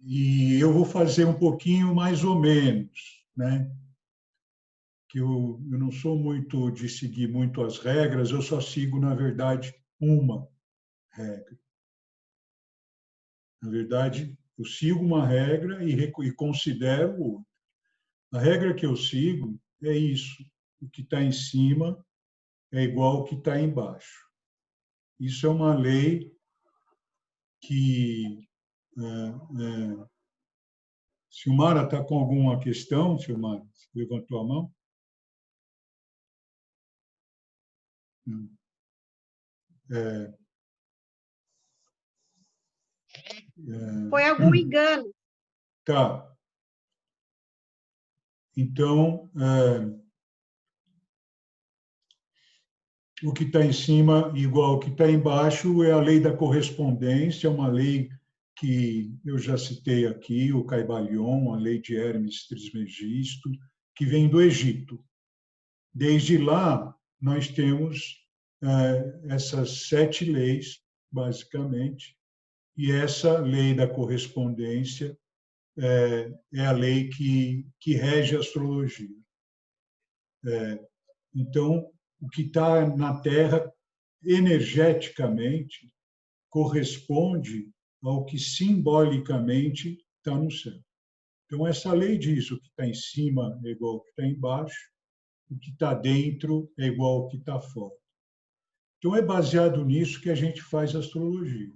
E eu vou fazer um pouquinho mais ou menos, né? Que eu não sou muito de seguir muito as regras, eu só sigo, na verdade, uma regra. Na verdade, eu sigo uma regra e considero outra. A regra que eu sigo é isso: o que está em cima é igual ao que está embaixo. Isso é uma lei que... Silmara está com alguma questão? Silmara, você levantou a mão? Foi algum engano. Tá. Então, o que está em cima igual ao que está embaixo é a lei da correspondência, uma lei que eu já citei aqui, o Caibalion, a lei de Hermes Trismegisto, que vem do Egito. Desde lá, nós temos essas 7 leis, basicamente, e essa lei da correspondência é a lei que rege a astrologia. Então, o que está na Terra, energeticamente, corresponde ao que simbolicamente está no céu. Então, essa lei diz: o que está em cima é igual ao que está embaixo, o que está dentro é igual ao que está fora. Então, é baseado nisso que a gente faz astrologia.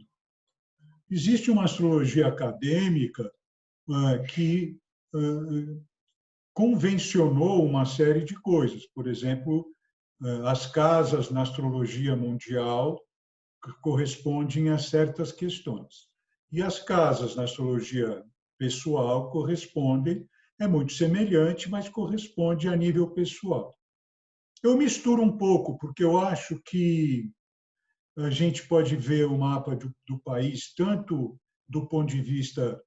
Existe uma astrologia acadêmica que convencionou uma série de coisas. Por exemplo, as casas na astrologia mundial correspondem a certas questões. E as casas na astrologia pessoal correspondem, é muito semelhante, mas corresponde a nível pessoal. Eu misturo um pouco, porque eu acho que a gente pode ver o mapa do país tanto do ponto de vista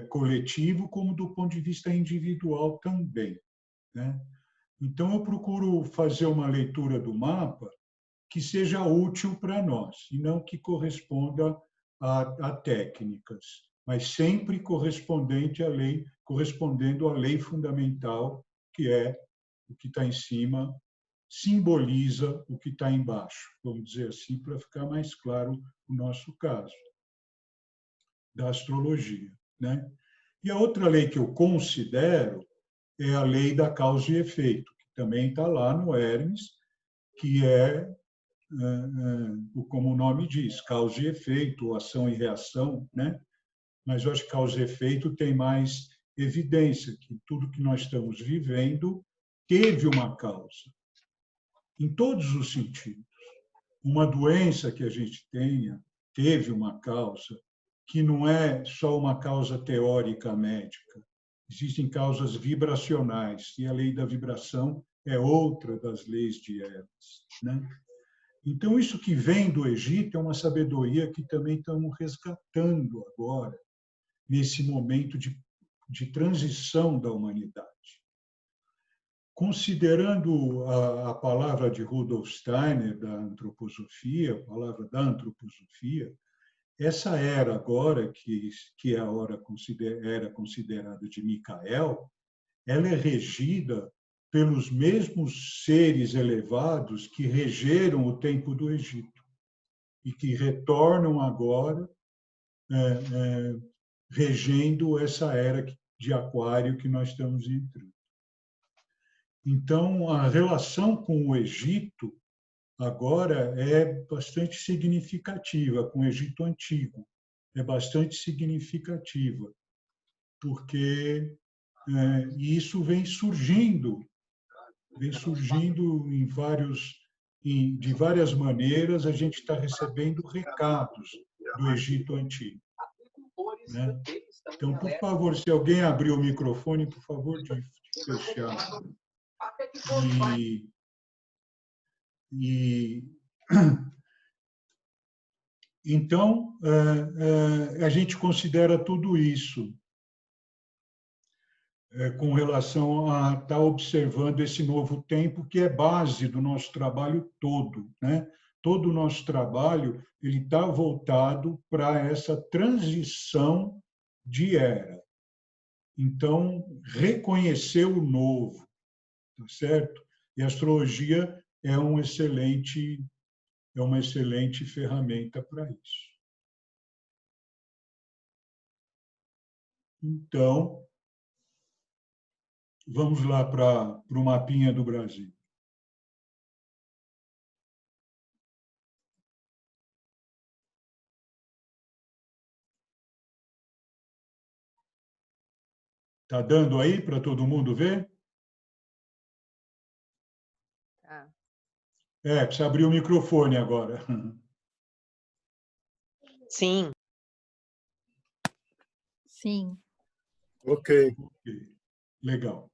coletivo como do ponto de vista individual também, né? Então, eu procuro fazer uma leitura do mapa que seja útil para nós, e não que corresponda a técnicas, mas sempre correspondendo à lei fundamental, que é o que está em cima simboliza o que está embaixo, vamos dizer assim, para ficar mais claro o nosso caso da astrologia, né? E a outra lei que eu considero é a lei da causa e efeito, que também está lá no Hermes, que é, como o nome diz, causa e efeito, ação e reação, né? Mas eu acho que causa e efeito tem mais evidência, que tudo que nós estamos vivendo teve uma causa, em todos os sentidos. Uma doença que a gente tenha teve uma causa, que não é só uma causa teórica médica. Existem causas vibracionais, e a lei da vibração é outra das leis de Hermes, né? Então, isso que vem do Egito é uma sabedoria que também estamos resgatando agora, nesse momento de transição da humanidade. Considerando a palavra de Rudolf Steiner, da antroposofia, a palavra da antroposofia, essa era agora, que é a era considerada de Micael, ela é regida pelos mesmos seres elevados que regeram o tempo do Egito e que retornam agora regendo essa era de Aquário que nós estamos entrando. Então, a relação com o Egito agora é bastante significativa, com o Egito Antigo. É bastante significativa, porque isso vem surgindo de várias maneiras, a gente está recebendo recados do Egito Antigo, né? Então, por favor, se alguém abrir o microfone, por favor, de fechar. Então, a gente considera tudo isso. com relação a estar observando esse novo tempo, que é base do nosso trabalho todo, né? Todo o nosso trabalho ele está voltado para essa transição de era. Então, reconhecer o novo, tá certo? E a astrologia é uma excelente ferramenta para isso. Então, vamos lá para o mapinha do Brasil. Está dando aí para todo mundo ver? Tá. Precisa abrir o microfone agora. Sim. Sim. Ok. Legal.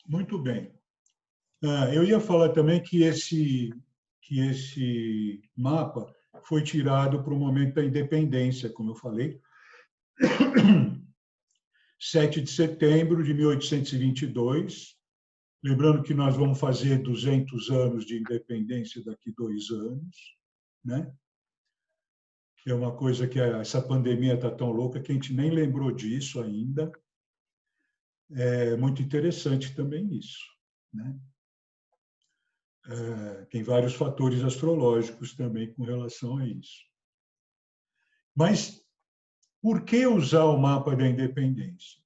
Muito bem. Eu ia falar também que esse mapa foi tirado para o momento da independência, como eu falei, 7 de setembro de 1822. Lembrando que nós vamos fazer 200 anos de independência daqui 2 anos, né? É uma coisa que essa pandemia está tão louca que a gente nem lembrou disso ainda. É muito interessante também isso, né? Tem vários fatores astrológicos também com relação a isso. Mas por que usar o mapa da independência?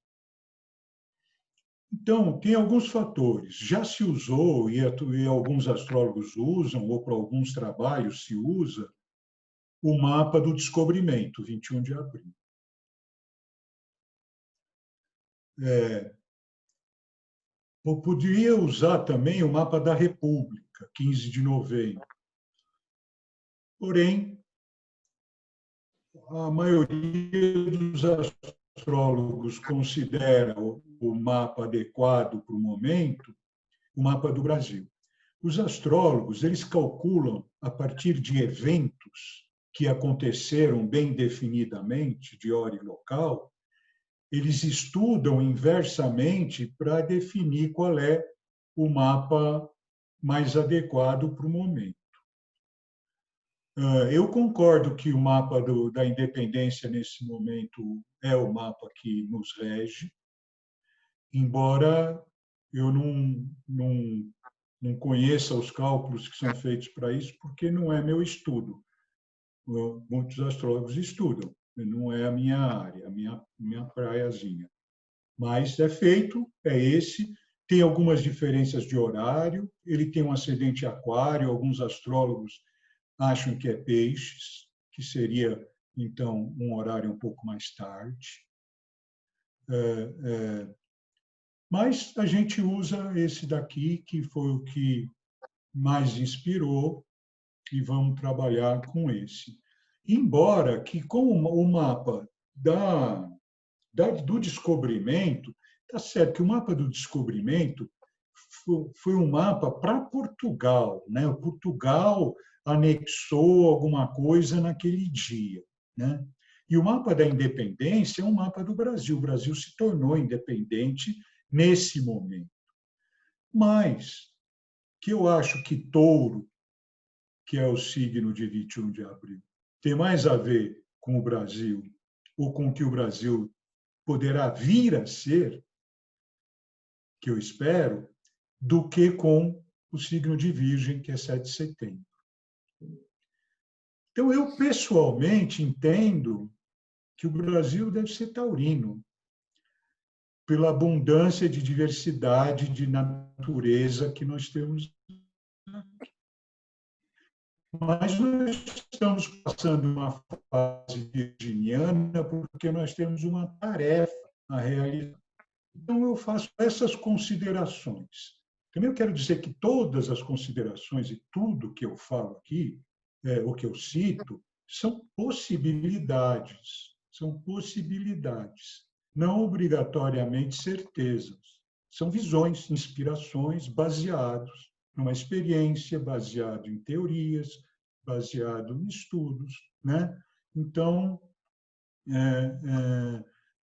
Então, tem alguns fatores. Já se usou, e alguns astrólogos usam, ou para alguns trabalhos se usa, o mapa do descobrimento, 21 de abril. Eu poderia usar também o mapa da República, 15 de novembro. Porém, a maioria dos astrólogos considera o mapa adequado para o momento, o mapa do Brasil. Os astrólogos, eles calculam a partir de eventos que aconteceram bem definidamente, de hora e local, eles estudam inversamente para definir qual é o mapa mais adequado para o momento. Eu concordo que o mapa da independência, nesse momento, é o mapa que nos rege, embora eu não conheça os cálculos que são feitos para isso, porque não é meu estudo. Muitos astrólogos estudam, não é a minha área, a minha praiazinha. Mas é feito, é esse. Tem algumas diferenças de horário, ele tem um ascendente aquário, alguns astrólogos acham que é peixes, que seria, então, um horário um pouco mais tarde. Mas a gente usa esse daqui, que foi o que mais inspirou, e vamos trabalhar com esse. Embora que, com o mapa do descobrimento, está certo que o mapa do descobrimento foi um mapa para Portugal, né? O Portugal anexou alguma coisa naquele dia, né? E o mapa da independência é um mapa do Brasil. O Brasil se tornou independente nesse momento. Mas que eu acho que Touro, que é o signo de 21 de abril, tem mais a ver com o Brasil, ou com o que o Brasil poderá vir a ser, que eu espero, do que com o signo de Virgem, que é 7 de setembro. Então, eu pessoalmente entendo que o Brasil deve ser taurino, pela abundância de diversidade de natureza que nós temos. Mas nós estamos passando uma fase virginiana porque nós temos uma tarefa a realizar. Então, eu faço essas considerações. Também eu quero dizer que todas as considerações e tudo que eu falo aqui, o que eu cito, são possibilidades. São possibilidades, não obrigatoriamente certezas. São visões, inspirações baseados numa experiência, baseado em teorias, baseado em estudos, né? Então,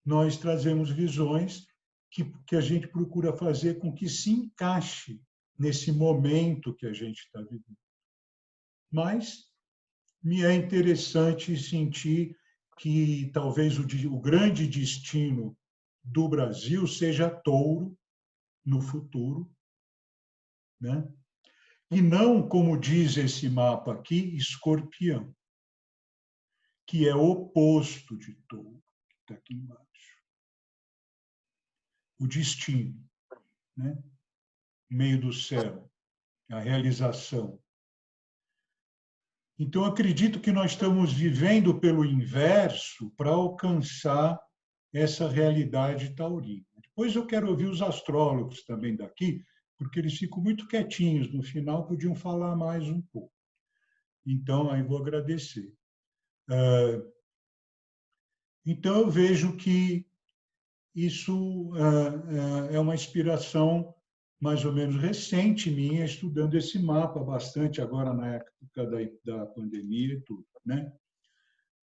nós trazemos visões que a gente procura fazer com que se encaixe nesse momento que a gente está vivendo. Mas me é interessante sentir que talvez o grande destino do Brasil seja touro no futuro, né? E não, como diz esse mapa aqui, escorpião, que é o oposto de touro, que está aqui embaixo. O destino, né? Meio do céu, a realização. Então, acredito que nós estamos vivendo pelo inverso para alcançar essa realidade taurina. Depois eu quero ouvir os astrólogos também daqui, porque eles ficam muito quietinhos no final, podiam falar mais um pouco. Então, aí vou agradecer. Então, eu vejo que isso é uma inspiração mais ou menos recente minha, estudando esse mapa bastante agora na época da pandemia e tudo, né?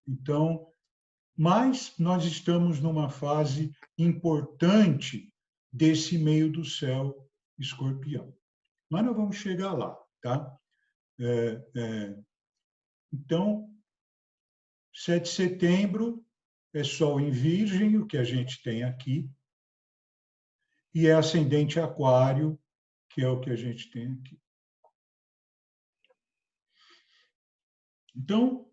Então, mas nós estamos numa fase importante desse meio do céu escorpião. Mas nós vamos chegar lá, tá? Então, 7 de setembro é Sol em Virgem, o que a gente tem aqui, e é ascendente Aquário, que é o que a gente tem aqui. Então,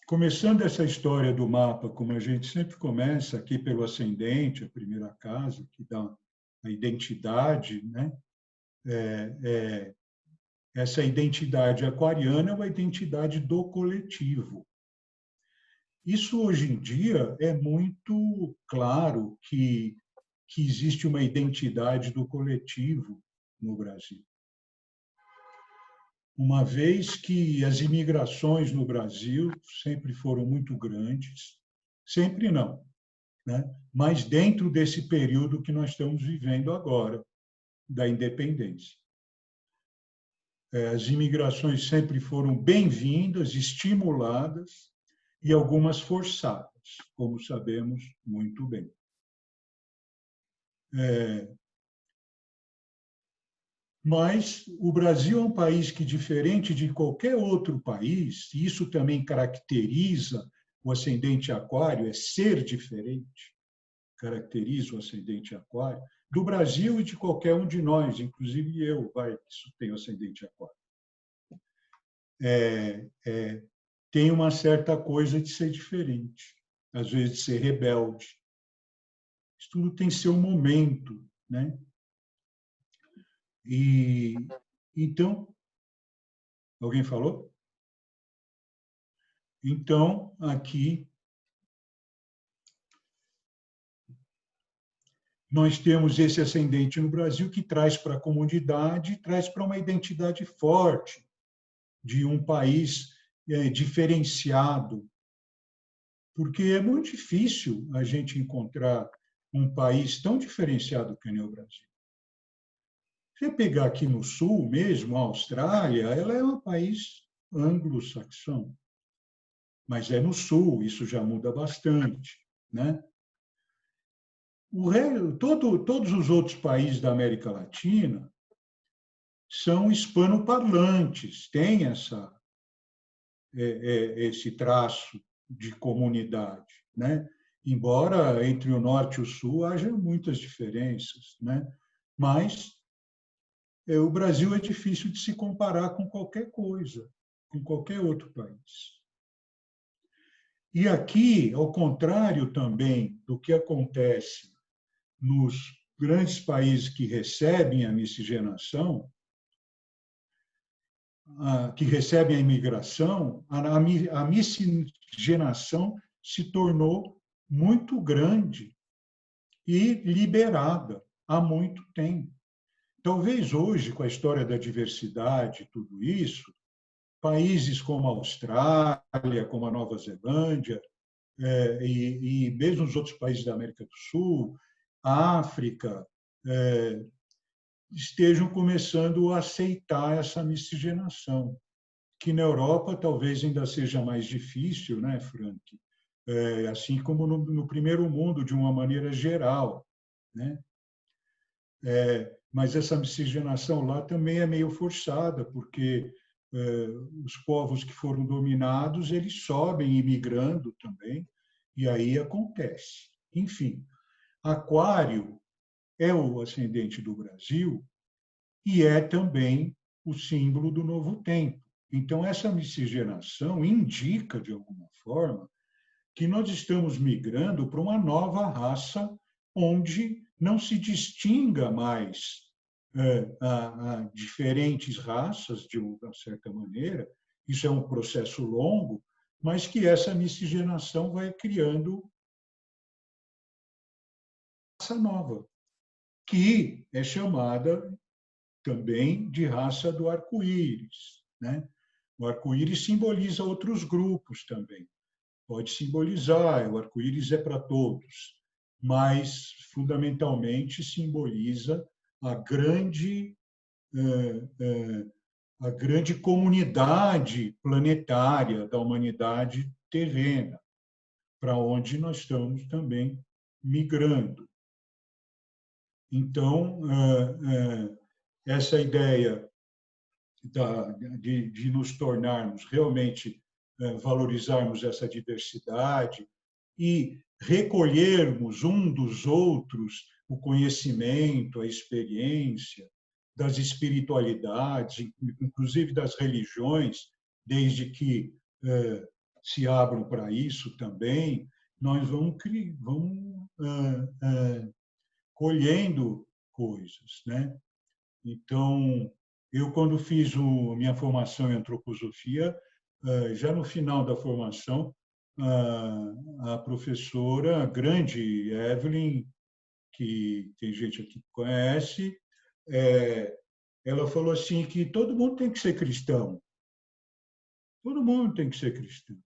começando essa história do mapa, como a gente sempre começa aqui pelo ascendente, a primeira casa, que dá a identidade, né? Essa identidade aquariana é uma identidade do coletivo. Isso, hoje em dia, é muito claro que existe uma identidade do coletivo no Brasil. Uma vez que as imigrações no Brasil sempre foram muito grandes, sempre não, né? Mas dentro desse período que nós estamos vivendo agora, da independência. As imigrações sempre foram bem-vindas, estimuladas e algumas forçadas, como sabemos muito bem. Mas o Brasil é um país que, diferente de qualquer outro país, e isso também caracteriza o ascendente aquário, é ser diferente, caracteriza o ascendente aquário, do Brasil e de qualquer um de nós, inclusive eu, que tenho ascendente aquário. Tem uma certa coisa de ser diferente, às vezes de ser rebelde. Isso tudo tem seu momento, né? E então, alguém falou? Então, aqui nós temos esse ascendente no Brasil que traz para a comunidade, traz para uma identidade forte de um país diferenciado, porque é muito difícil a gente encontrar um país tão diferenciado que nem o Brasil. Se você pegar aqui no sul mesmo, a Austrália, ela é um país anglo-saxão, mas é no sul, isso já muda bastante, né? Todos os outros países da América Latina são hispanoparlantes, têm esse traço de comunidade, né? Embora entre o norte e o sul haja muitas diferenças, né? Mas o Brasil é difícil de se comparar com qualquer coisa, com qualquer outro país. E aqui, ao contrário também do que acontece nos grandes países que recebem a miscigenação, que recebem a imigração, a miscigenação se tornou muito grande e liberada há muito tempo. Talvez hoje, com a história da diversidade e tudo isso, países como a Austrália, como a Nova Zelândia, e mesmo os outros países da América do Sul, a África, estejam começando a aceitar essa miscigenação. que na Europa talvez ainda seja mais difícil, né, Frank? Assim como no primeiro mundo, de uma maneira geral, né? Mas essa miscigenação lá também é meio forçada, porque os povos que foram dominados, eles sobem imigrando também, e aí acontece. Enfim, Aquário é o ascendente do Brasil e é também o símbolo do novo tempo. Então, essa miscigenação indica, de alguma forma, que nós estamos migrando para uma nova raça onde não se distinga mais a diferentes raças, de uma certa maneira. Isso é um processo longo, mas que essa miscigenação vai criando raça nova, que é chamada também de raça do arco-íris, né? O arco-íris simboliza outros grupos também. Pode simbolizar, o arco-íris é para todos, mas fundamentalmente simboliza a grande, a grande comunidade planetária da humanidade terrena, para onde nós estamos também migrando. Então, essa ideia de nos tornarmos realmente, valorizarmos essa diversidade e recolhermos um dos outros o conhecimento, a experiência das espiritualidades, inclusive das religiões, desde que se abram para isso também, nós vamos colhendo coisas, né? Então, eu, quando fiz minha formação em antroposofia, já no final da formação, a professora, a grande Evelyn, que tem gente aqui que conhece, ela falou assim que todo mundo tem que ser cristão. Todo mundo tem que ser cristão.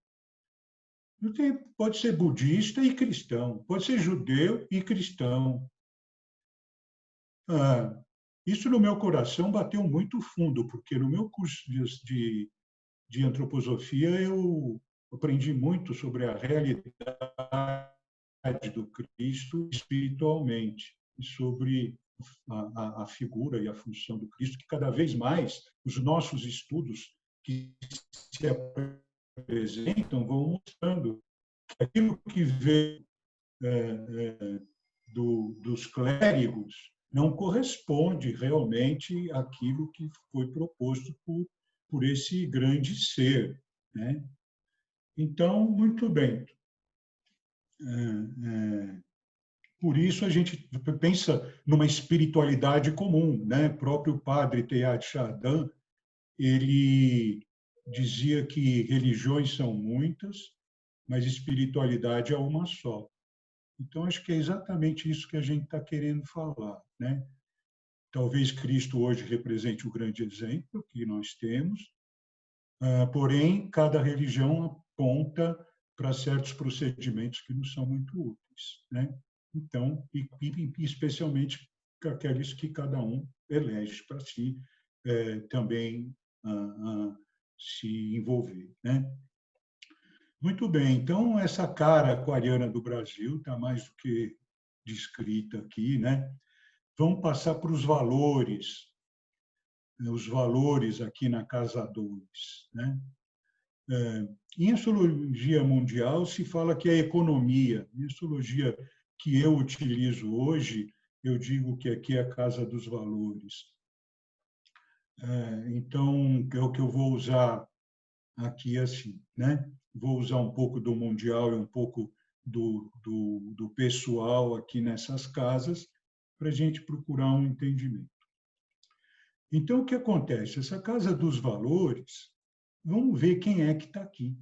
Não tem, pode ser budista e cristão, pode ser judeu e cristão. Isso no meu coração bateu muito fundo, porque no meu curso de antroposofia eu aprendi muito sobre a realidade do Cristo espiritualmente, e sobre a figura e a função do Cristo, que cada vez mais os nossos estudos que se apresentam vão mostrando que aquilo que veio dos clérigos não corresponde realmente àquilo que foi proposto por esse grande ser, né? Então, muito bem. Por isso a gente pensa numa espiritualidade comum, né? O próprio padre Teilhard de Chardin, ele dizia que religiões são muitas, mas espiritualidade é uma só. Então, acho que é exatamente isso que a gente está querendo falar, né? Talvez Cristo hoje represente o grande exemplo que nós temos, porém, cada religião aponta para certos procedimentos que nos são muito úteis, né? Então, e especialmente aqueles que cada um elege para si também se envolver, né? Muito bem, então essa cara aquariana do Brasil está mais do que descrita aqui, né? Vamos passar para os valores aqui na casa 2, né? Em astrologia mundial se fala que é economia. Em astrologia que eu utilizo hoje, eu digo que aqui é a casa dos valores. Então, é o que eu vou usar aqui assim, né? Vou usar um pouco do mundial e um pouco do pessoal aqui nessas casas para a gente procurar um entendimento. Então, o que acontece? Essa casa dos valores, vamos ver quem é que está aqui,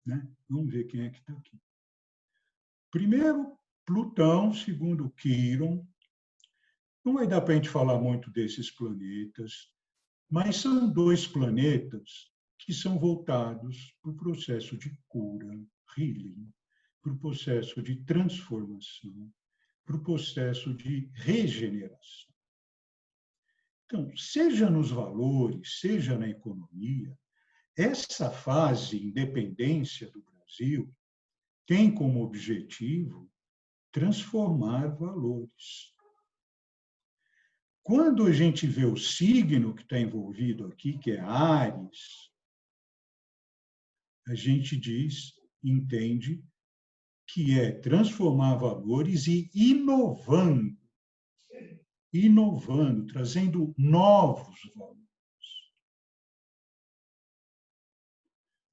né? Vamos ver quem é que está aqui. Primeiro, Plutão, segundo Quiron. Não vai dar para a gente falar muito desses planetas, mas são dois planetas que são voltados para o processo de cura, healing, para o processo de transformação, para o processo de regeneração. Então, seja nos valores, seja na economia, essa fase, independência do Brasil, tem como objetivo transformar valores. Quando a gente vê o signo que está envolvido aqui, que é Áries, a gente diz, entende, que é transformar valores e inovando, trazendo novos valores.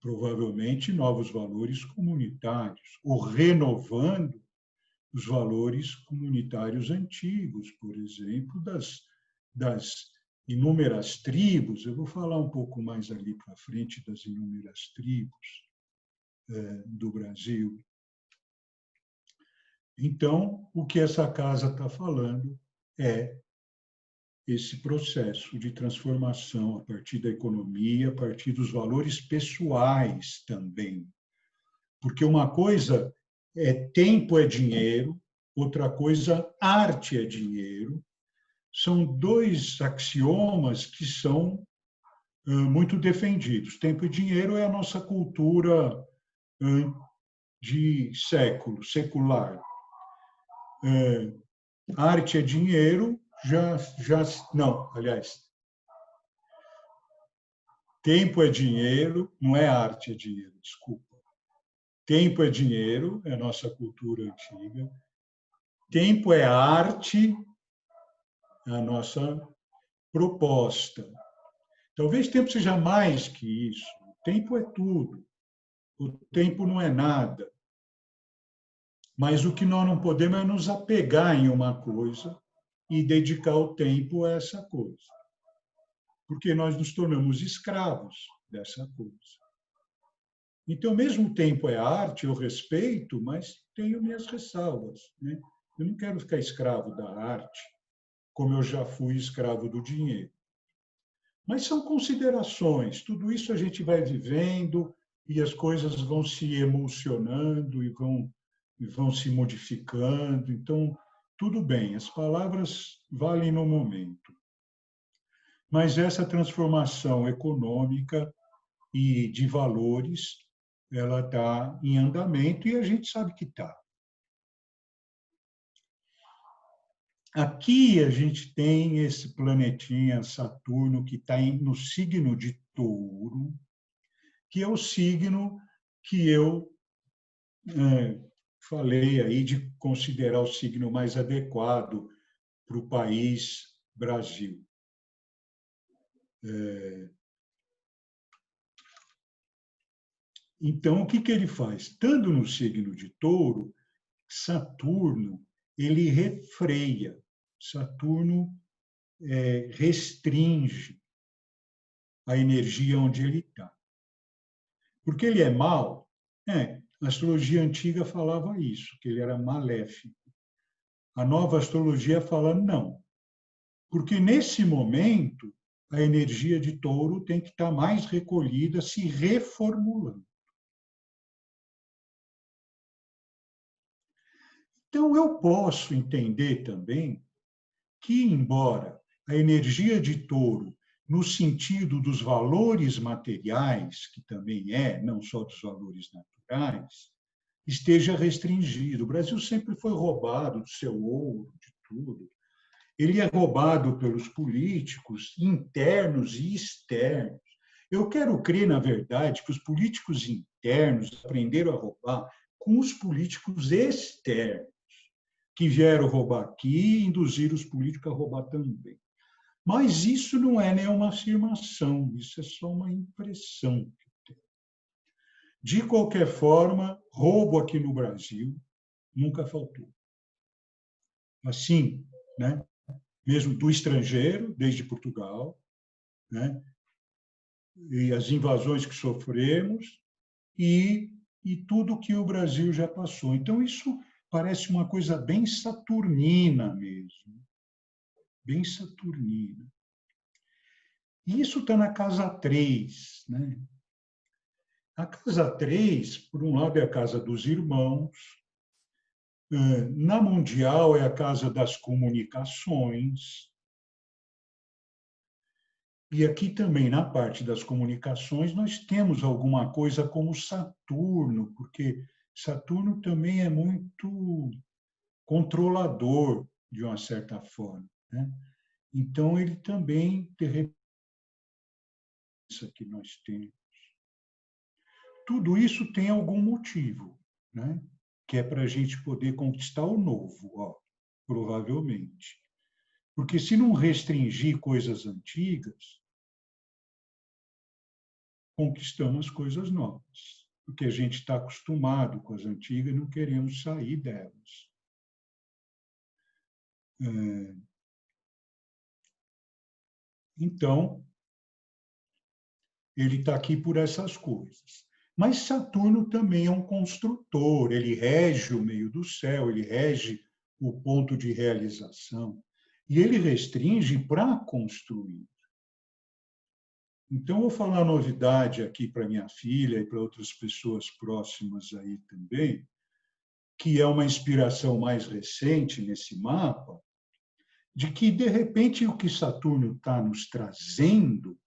Provavelmente novos valores comunitários, ou renovando os valores comunitários antigos, por exemplo, das inúmeras tribos. Eu vou falar um pouco mais ali para frente das inúmeras tribos do Brasil. Então, o que essa casa está falando é esse processo de transformação a partir da economia, a partir dos valores pessoais também. Porque uma coisa tempo é dinheiro, outra coisa, arte é dinheiro. São dois axiomas que são muito defendidos. Tempo e dinheiro é a nossa cultura de século, secular. Arte é dinheiro, não, aliás, tempo é dinheiro, não é arte é dinheiro, desculpa. Tempo é dinheiro, é a nossa cultura antiga. Tempo é arte, é a nossa proposta. Talvez tempo seja mais que isso. O tempo é tudo. O tempo não é nada. Mas o que nós não podemos é nos apegar em uma coisa e dedicar o tempo a essa coisa. Porque nós nos tornamos escravos dessa coisa. Então, mesmo tempo é arte, eu respeito, mas tenho minhas ressalvas, né? Eu não quero ficar escravo da arte, como eu já fui escravo do dinheiro. Mas são considerações, tudo isso a gente vai vivendo e as coisas vão se emocionando e vão se modificando. Então, tudo bem, as palavras valem no momento. Mas essa transformação econômica e de valores, ela está em andamento e a gente sabe que está. Aqui a gente tem esse planetinha Saturno que está no signo de Touro, que é o signo que eu falei aí de considerar o signo mais adequado para o país Brasil. Então, o que ele faz? Estando no signo de Touro, Saturno, ele refreia. Saturno restringe a energia onde ele está. Porque ele é mau? A astrologia antiga falava isso, que ele era maléfico. A nova astrologia fala não. Porque, nesse momento, a energia de Touro tem que estar mais recolhida, se reformulando. Então, eu posso entender também que, embora a energia de Touro, no sentido dos valores materiais, que também não só dos valores naturais, esteja restringido. O Brasil sempre foi roubado do seu ouro, de tudo. Ele é roubado pelos políticos internos e externos. Eu quero crer, na verdade, que os políticos internos aprenderam a roubar com os políticos externos, que vieram roubar aqui e induziram os políticos a roubar também. Mas isso não é nenhuma afirmação, isso é só uma impressão que eu tenho. De qualquer forma, roubo aqui no Brasil nunca faltou. Assim, né? Mesmo do estrangeiro, desde Portugal, né? E as invasões que sofremos e tudo que o Brasil já passou. Então, isso parece uma coisa bem saturnina mesmo, bem saturnina. E isso está na casa 3. Né? A casa 3, por um lado, é a casa dos irmãos, na mundial é a casa das comunicações, E aqui também, na parte das comunicações, nós temos alguma coisa como Saturno, porque Saturno também é muito controlador, de uma certa forma, né? Então, ele também, de repente, que nós temos. Tudo isso tem algum motivo, né? Que é para a gente poder conquistar o novo, ó, provavelmente. Porque se não restringir coisas antigas, conquistamos coisas novas. Porque a gente está acostumado com as antigas e não queremos sair delas. Então, ele está aqui por essas coisas. Mas Saturno também é um construtor, ele rege o meio do céu, ele rege o ponto de realização, e ele restringe para construir. Então, vou falar novidade aqui para minha filha e para outras pessoas próximas aí também, que é uma inspiração mais recente nesse mapa, de que, de repente, o que Saturno está nos trazendo,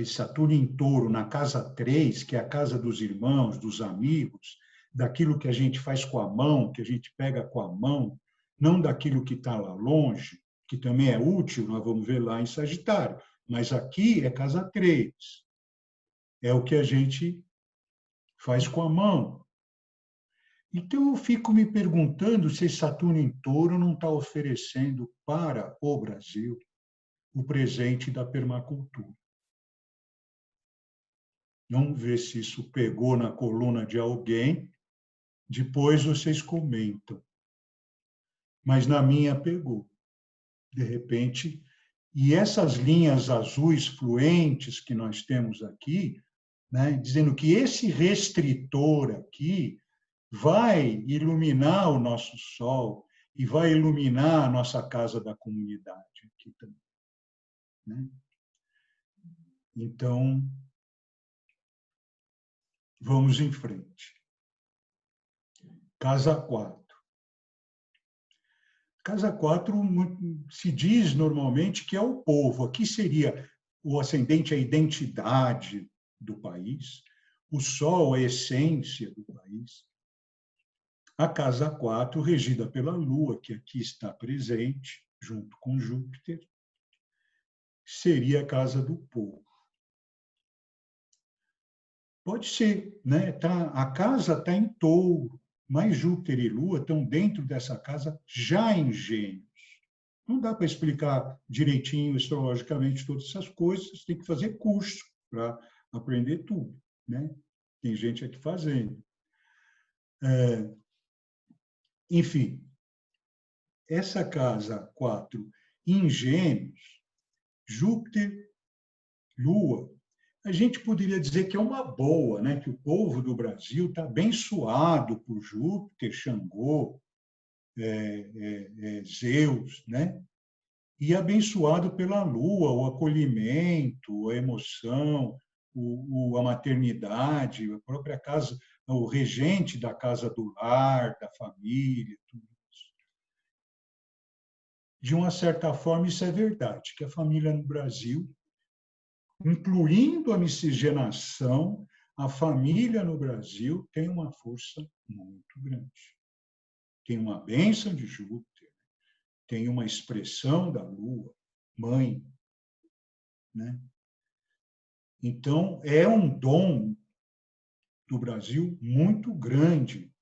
Saturno em Touro, na casa 3, que é a casa dos irmãos, dos amigos, daquilo que a gente faz com a mão, que a gente pega com a mão, não daquilo que está lá longe, que também é útil, nós vamos ver lá em Sagitário. Mas aqui é casa 3. É o que a gente faz com a mão. Então, eu fico me perguntando se Saturno em Touro não está oferecendo para o Brasil o presente da permacultura. Vamos ver se isso pegou na coluna de alguém. Depois vocês comentam. Mas na minha pegou. De repente, e essas linhas azuis fluentes que nós temos aqui, né, dizendo que esse restritor aqui vai iluminar o nosso sol e vai iluminar a nossa casa da comunidade aqui também, né? Então, vamos em frente. Casa 4. Casa 4 se diz normalmente que é o povo. Aqui seria o ascendente, a identidade do país, o sol, a essência do país. A casa 4, regida pela Lua, que aqui está presente, junto com Júpiter, seria a casa do povo. Pode ser, né? A casa está em Touro, mas Júpiter e Lua estão dentro dessa casa já em Gêmeos. Não dá para explicar direitinho, astrologicamente, todas essas coisas, tem que fazer curso para aprender tudo, né? Tem gente aqui fazendo. Enfim, essa casa 4 em Gêmeos, Júpiter, Lua, a gente poderia dizer que é uma boa, né? Que o povo do Brasil está abençoado por Júpiter, Xangô, Zeus, né? E abençoado pela Lua, o acolhimento, a emoção, a maternidade, a própria casa, o regente da casa do lar, da família, tudo isso. De uma certa forma, isso é verdade, que a família no Brasil, incluindo a miscigenação, a família no Brasil tem uma força muito grande. Tem uma bênção de Júpiter, tem uma expressão da Lua, mãe, né? Então, é um dom do Brasil muito grande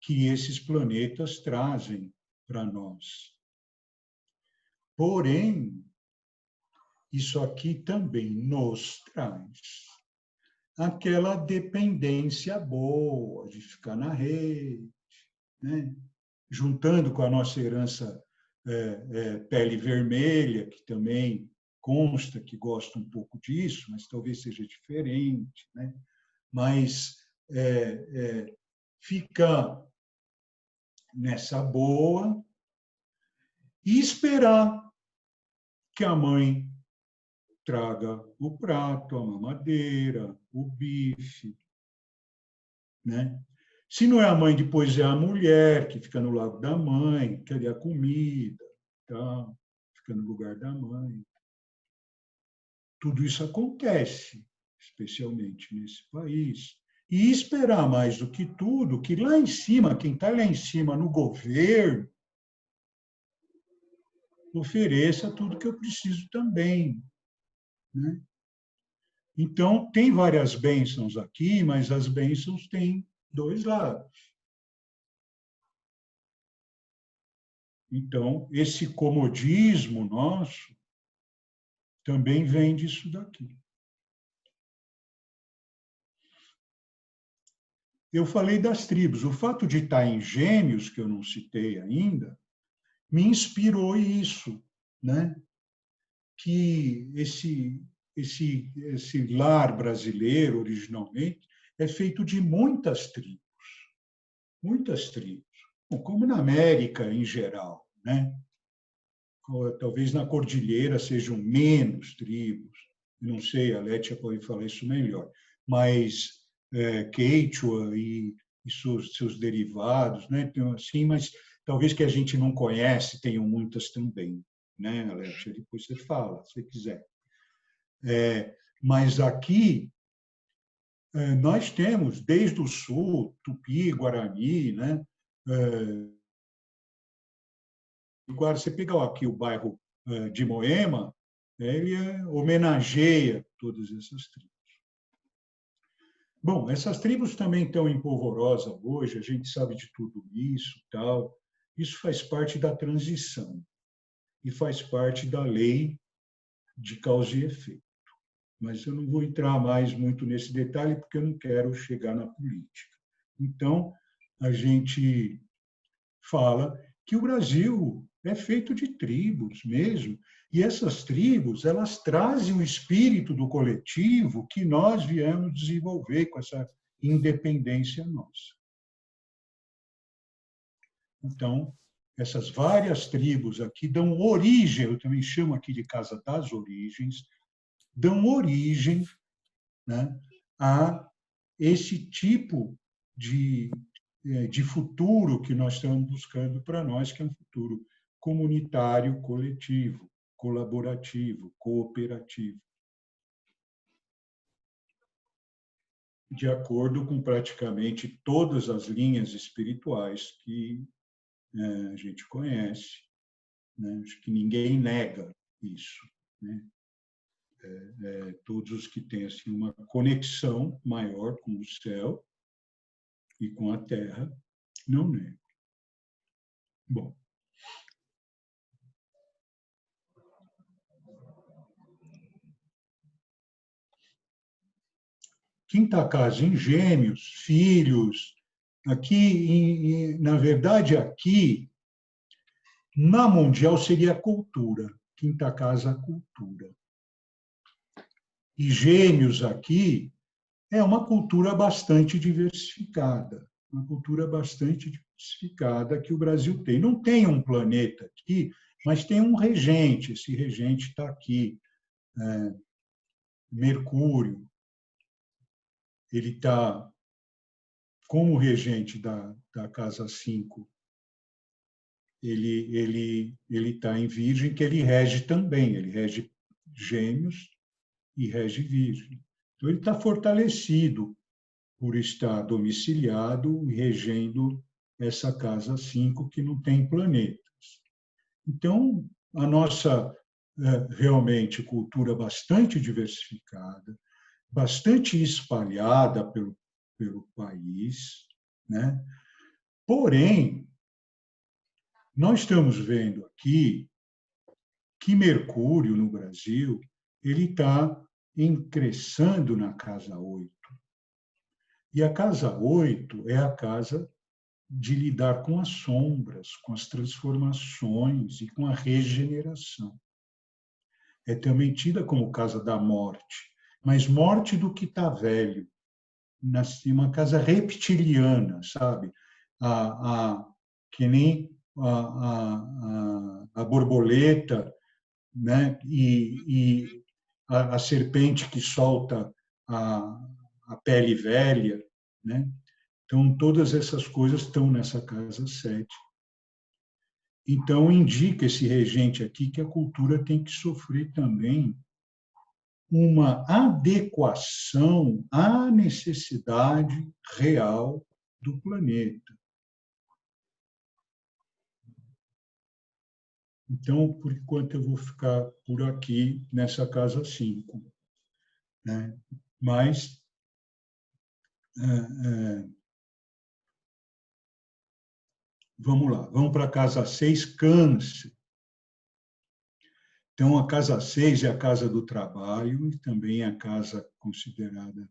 que esses planetas trazem para nós. Porém, isso aqui também nos traz aquela dependência boa de ficar na rede, né? Juntando com a nossa herança pele vermelha, que também consta que gosta um pouco disso, mas talvez seja diferente, né? Mas ficar nessa boa e esperar que a mãe traga o prato, a mamadeira, o bife, né? Se não é a mãe, depois é a mulher que fica no lado da mãe, quer a comida, tá? Fica no lugar da mãe. tudo isso acontece, especialmente nesse país. E esperar mais do que tudo, que lá em cima, quem está lá em cima no governo, ofereça tudo que eu preciso também, né? Então, tem várias bênçãos aqui, mas as bênçãos têm dois lados. Então, esse comodismo nosso também vem disso daqui. Eu falei das tribos. O fato de estar em Gêmeos, que eu não citei ainda, me inspirou isso, né? Que esse lar brasileiro, originalmente, é feito de muitas tribos. Muitas tribos. Como na América em geral, né? Talvez na Cordilheira sejam menos tribos, não sei, a Létia pode falar isso melhor, mas Quechua e seus derivados, né? Então, assim, mas talvez que a gente não conhece, tenham muitas também, né, Létia? Depois você fala, se quiser. Mas aqui nós temos, desde o sul, Tupi, Guarani, né? Agora, você pega aqui o bairro de Moema, ele homenageia todas essas tribos. Bom, essas tribos também estão em polvorosa hoje, a gente sabe de tudo isso, tal. Isso faz parte da transição e faz parte da lei de causa e efeito. Mas eu não vou entrar mais muito nesse detalhe porque eu não quero chegar na política. Então, a gente fala que o Brasil é feito de tribos mesmo, e essas tribos, elas trazem o espírito do coletivo que nós viemos desenvolver com essa independência nossa. Então, essas várias tribos aqui dão origem, eu também chamo aqui de Casa das Origens, dão origem, né, a esse tipo de futuro que nós estamos buscando para nós, que é um futuro comunitário, coletivo, colaborativo, cooperativo, de acordo com praticamente todas as linhas espirituais que a gente conhece, né? Acho que ninguém nega isso, né? Todos os que têm assim, uma conexão maior com o céu e com a terra, não negam. Bom, quinta casa em Gêmeos, filhos. Aqui, na verdade, aqui, na mundial, seria a cultura. Quinta casa, a cultura. E Gêmeos aqui é uma cultura bastante diversificada. Uma cultura bastante diversificada que o Brasil tem. Não tem um planeta aqui, mas tem um regente. Esse regente está aqui. Mercúrio. Ele está como regente da casa 5, ele está em Virgem, que ele rege também, ele rege Gêmeos e rege Virgem. Então, ele está fortalecido por estar domiciliado e regendo essa casa 5, que não tem planetas. Então, a nossa, realmente, cultura bastante diversificada, bastante espalhada pelo país, né? Porém, nós estamos vendo aqui que Mercúrio, no Brasil, ele está ingressando na casa 8. E a casa 8 é a casa de lidar com as sombras, com as transformações e com a regeneração. É também tida como casa da morte, mas morte do que está velho, uma casa reptiliana, sabe? Que nem a borboleta, né? E a serpente que solta a pele velha, né? Então, todas essas coisas estão nessa casa 7. Então, indica esse regente aqui que a cultura tem que sofrer também uma adequação à necessidade real do planeta. Então, por enquanto, eu vou ficar por aqui nessa casa 5. Né? Mas vamos lá, vamos para a casa 6, Câncer. Então, a casa 6 é a casa do trabalho e também é a casa considerada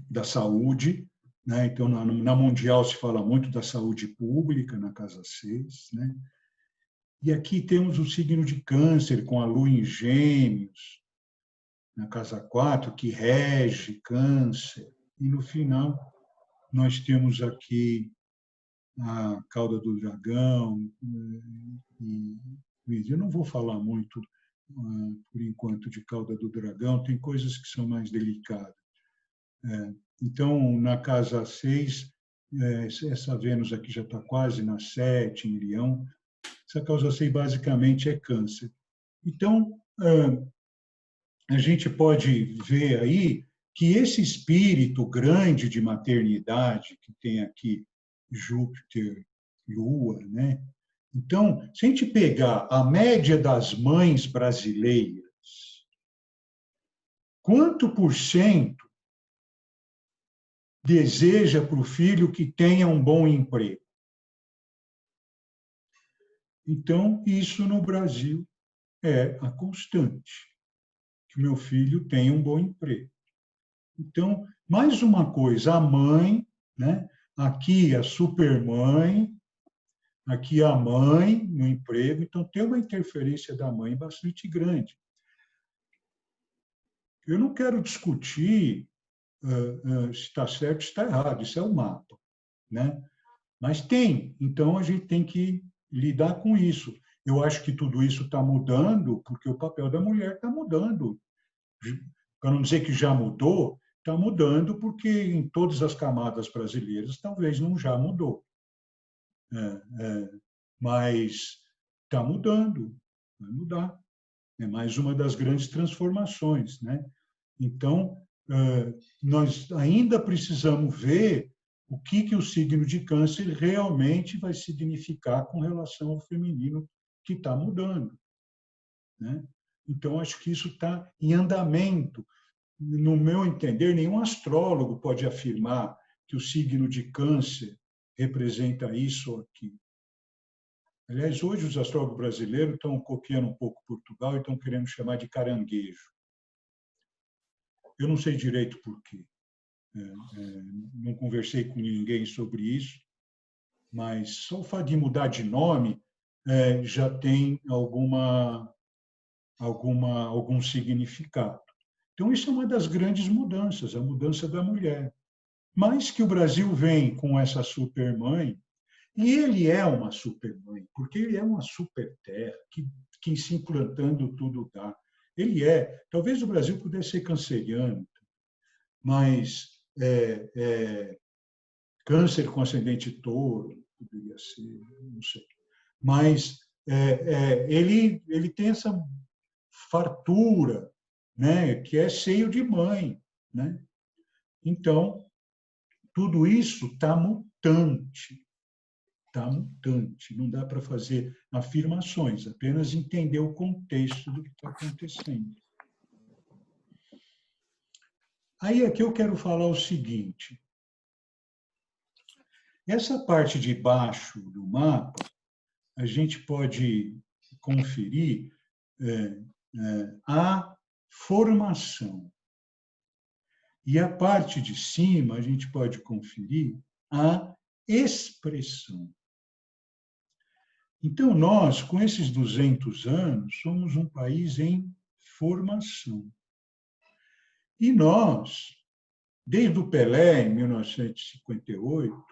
da saúde. Né? Então, na Mundial se fala muito da saúde pública, na casa 6. Né? E aqui temos o signo de Câncer, com a Lua em Gêmeos, na casa 4, que rege Câncer. E, no final, nós temos aqui a cauda do dragão. Eu não vou falar muito, por enquanto, de cauda do dragão, tem coisas que são mais delicadas. Então, na casa 6, essa Vênus aqui já está quase na 7, em Leão. Essa casa 6, basicamente, é Câncer. Então, a gente pode ver aí que esse espírito grande de maternidade que tem aqui Júpiter, Lua, né? Então, se a gente pegar a média das mães brasileiras, quanto por cento deseja para o filho que tenha um bom emprego? Então, isso no Brasil é a constante, que o meu filho tenha um bom emprego. Então, mais uma coisa, a mãe, né? Aqui a supermãe, aqui a mãe no emprego, então tem uma interferência da mãe bastante grande. Eu não quero discutir se está certo ou está errado, isso é o mapa, né? Mas tem, então a gente tem que lidar com isso. Eu acho que tudo isso está mudando, porque o papel da mulher está mudando. Para não dizer que já mudou, está mudando porque em todas as camadas brasileiras talvez não já mudou. Mas está mudando, vai mudar. É mais uma das grandes transformações, né? Então, nós ainda precisamos ver o que o signo de Câncer realmente vai significar com relação ao feminino que está mudando, né? Então, acho que isso está em andamento. No meu entender, nenhum astrólogo pode afirmar que o signo de Câncer representa isso ou aquilo. Aliás, hoje os astrólogos brasileiros estão copiando um pouco Portugal e estão querendo chamar de caranguejo. Eu não sei direito por quê. Não conversei com ninguém sobre isso, mas só o fato de mudar de nome já tem algum significado. Então, isso é uma das grandes mudanças, a mudança da mulher. Mas que o Brasil vem com essa supermãe, e ele é uma supermãe, porque ele é uma super terra que se implantando tudo dá. Ele é. Talvez o Brasil pudesse ser canceriano, mas Câncer com ascendente touro, poderia ser, não sei. Mas ele tem essa fartura, né, que é seio de mãe, né? Então, tudo isso está mutante. Está mutante, não dá para fazer afirmações, apenas entender o contexto do que está acontecendo. Aí aqui eu quero falar o seguinte, essa parte de baixo do mapa, a gente pode conferir a formação. E a parte de cima, a gente pode conferir a expressão. Então, nós, com esses 200 anos, somos um país em formação. E nós, desde o Pelé, em 1958,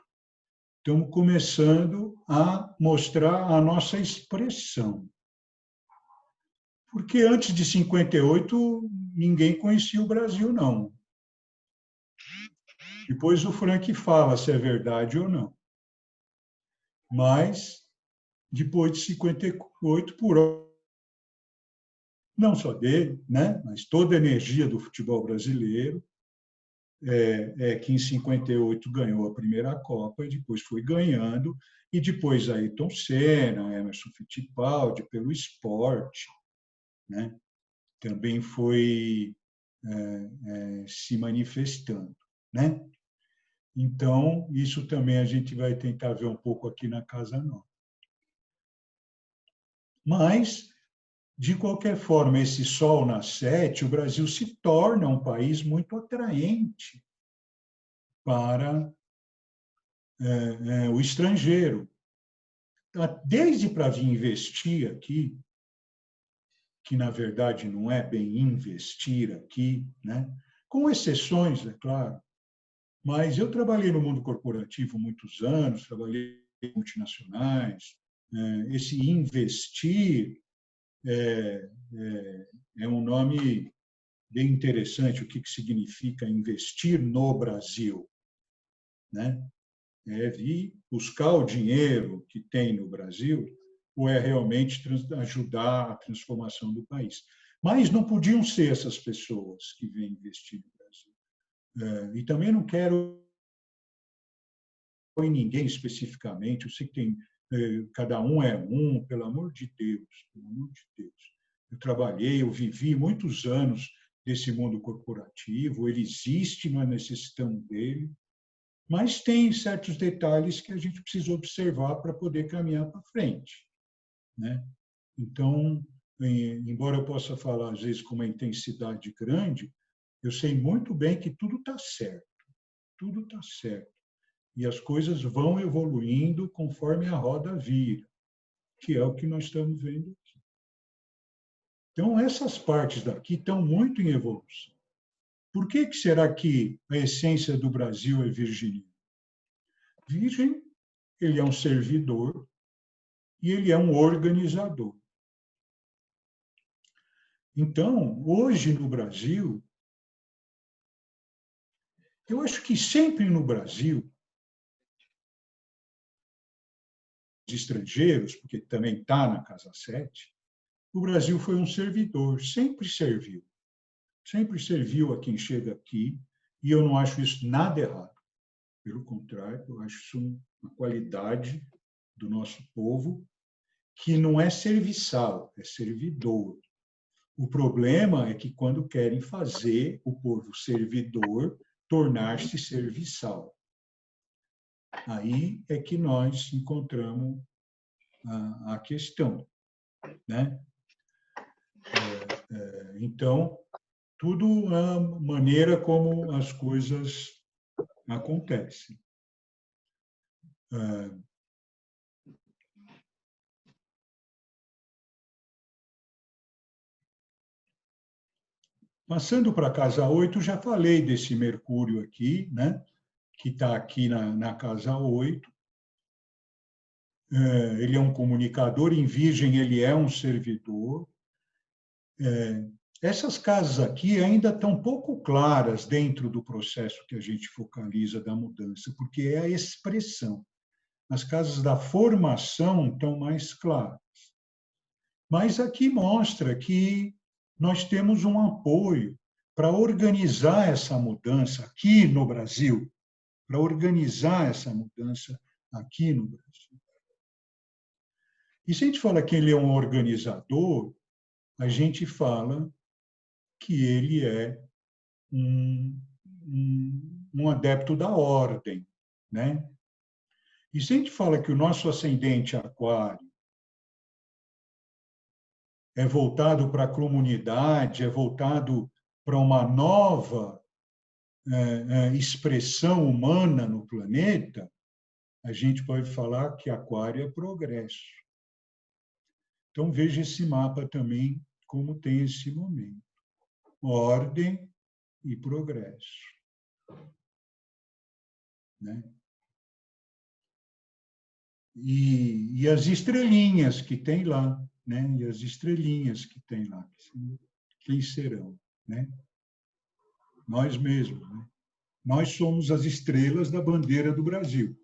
estamos começando a mostrar a nossa expressão. Porque antes de 58, ninguém conhecia o Brasil, não. Depois o Frank fala se é verdade ou não. Mas depois de 58, não só dele, né, mas toda a energia do futebol brasileiro, que em 58 ganhou a primeira Copa e depois foi ganhando, e depois Ayrton Senna, Emerson Fittipaldi, pelo esporte, né, também foi se manifestando, né? Então, isso também a gente vai tentar ver um pouco aqui na Casa Nova. Mas, de qualquer forma, esse sol nascente, o Brasil se torna um país muito atraente para o estrangeiro. Desde para vir investir aqui, que na verdade não é bem investir aqui, né? Com exceções, é claro, mas eu trabalhei no mundo corporativo muitos anos, trabalhei em multinacionais. Esse investir é um nome bem interessante. O que significa investir no Brasil, né? É vir buscar o dinheiro que tem no Brasil ou é realmente ajudar a transformação do país. Mas não podiam ser essas pessoas que vêm investir no Brasil. E também não quero em ninguém especificamente, eu sei que tem, cada um é um, pelo amor de Deus, pelo amor de Deus. Eu trabalhei, eu vivi muitos anos desse mundo corporativo, ele existe, nós necessitamos dele, mas tem certos detalhes que a gente precisa observar para poder caminhar para frente, né? Então, embora eu possa falar, às vezes, com uma intensidade grande, eu sei muito bem que tudo está certo, tudo está certo. E as coisas vão evoluindo conforme a roda vira, que é o que nós estamos vendo aqui. Então, essas partes daqui estão muito em evolução. Por que será que a essência do Brasil é virginiano? Virgem, ele é um servidor e ele é um organizador. Então, hoje no Brasil, eu acho que sempre no Brasil, os estrangeiros, porque também está na Casa 7, o Brasil foi um servidor, sempre serviu a quem chega aqui, e eu não acho isso nada errado. Pelo contrário, eu acho isso uma qualidade do nosso povo, que não é serviçal, é servidor. O problema é que quando querem fazer o povo servidor tornar-se serviçal. Aí é que nós encontramos a questão, né? Então, tudo a maneira como as coisas acontecem. Passando para a casa 8, já falei desse Mercúrio aqui, né? Que está aqui na casa 8. Ele é um comunicador, em Virgem ele é um servidor. Essas casas aqui ainda estão pouco claras dentro do processo que a gente focaliza da mudança, porque é a expressão. As casas da formação estão mais claras. Mas aqui mostra que nós temos um apoio para organizar essa mudança aqui no Brasil, para organizar essa mudança aqui no Brasil. E se a gente fala que ele é um organizador, a gente fala que ele é um adepto da ordem, né? E se a gente fala que o nosso ascendente aquário é voltado para a comunidade, é voltado para uma nova expressão humana no planeta, a gente pode falar que aquário é progresso. Então, veja esse mapa também, como tem esse momento. Ordem e progresso. Né? E as estrelinhas que tem lá, né? E as estrelinhas que tem lá, quem serão, né? Nós mesmos, né? Nós somos as estrelas da bandeira do Brasil.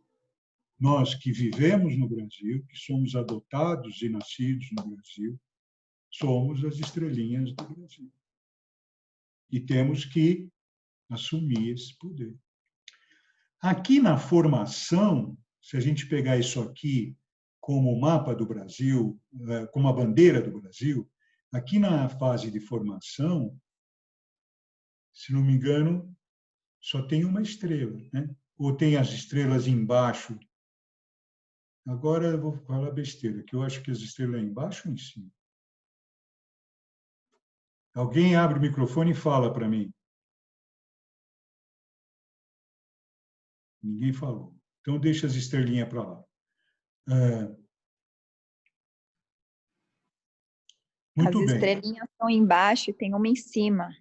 nós que vivemos no Brasil, que somos adotados e nascidos no Brasil, somos as estrelinhas do Brasil. E temos que assumir esse poder. Aqui na formação, se a gente pegar isso aqui como o mapa do Brasil, como a bandeira do Brasil, aqui na fase de formação, se não me engano, só tem uma estrela, né? Ou tem as estrelas embaixo. Agora eu vou falar besteira, que eu acho que as estrelas embaixo ou em cima. Alguém abre o microfone e fala para mim. Ninguém falou. Então, deixa as estrelinhas para lá. Muito As bem. estrelinhas estão embaixo e tem uma em cima.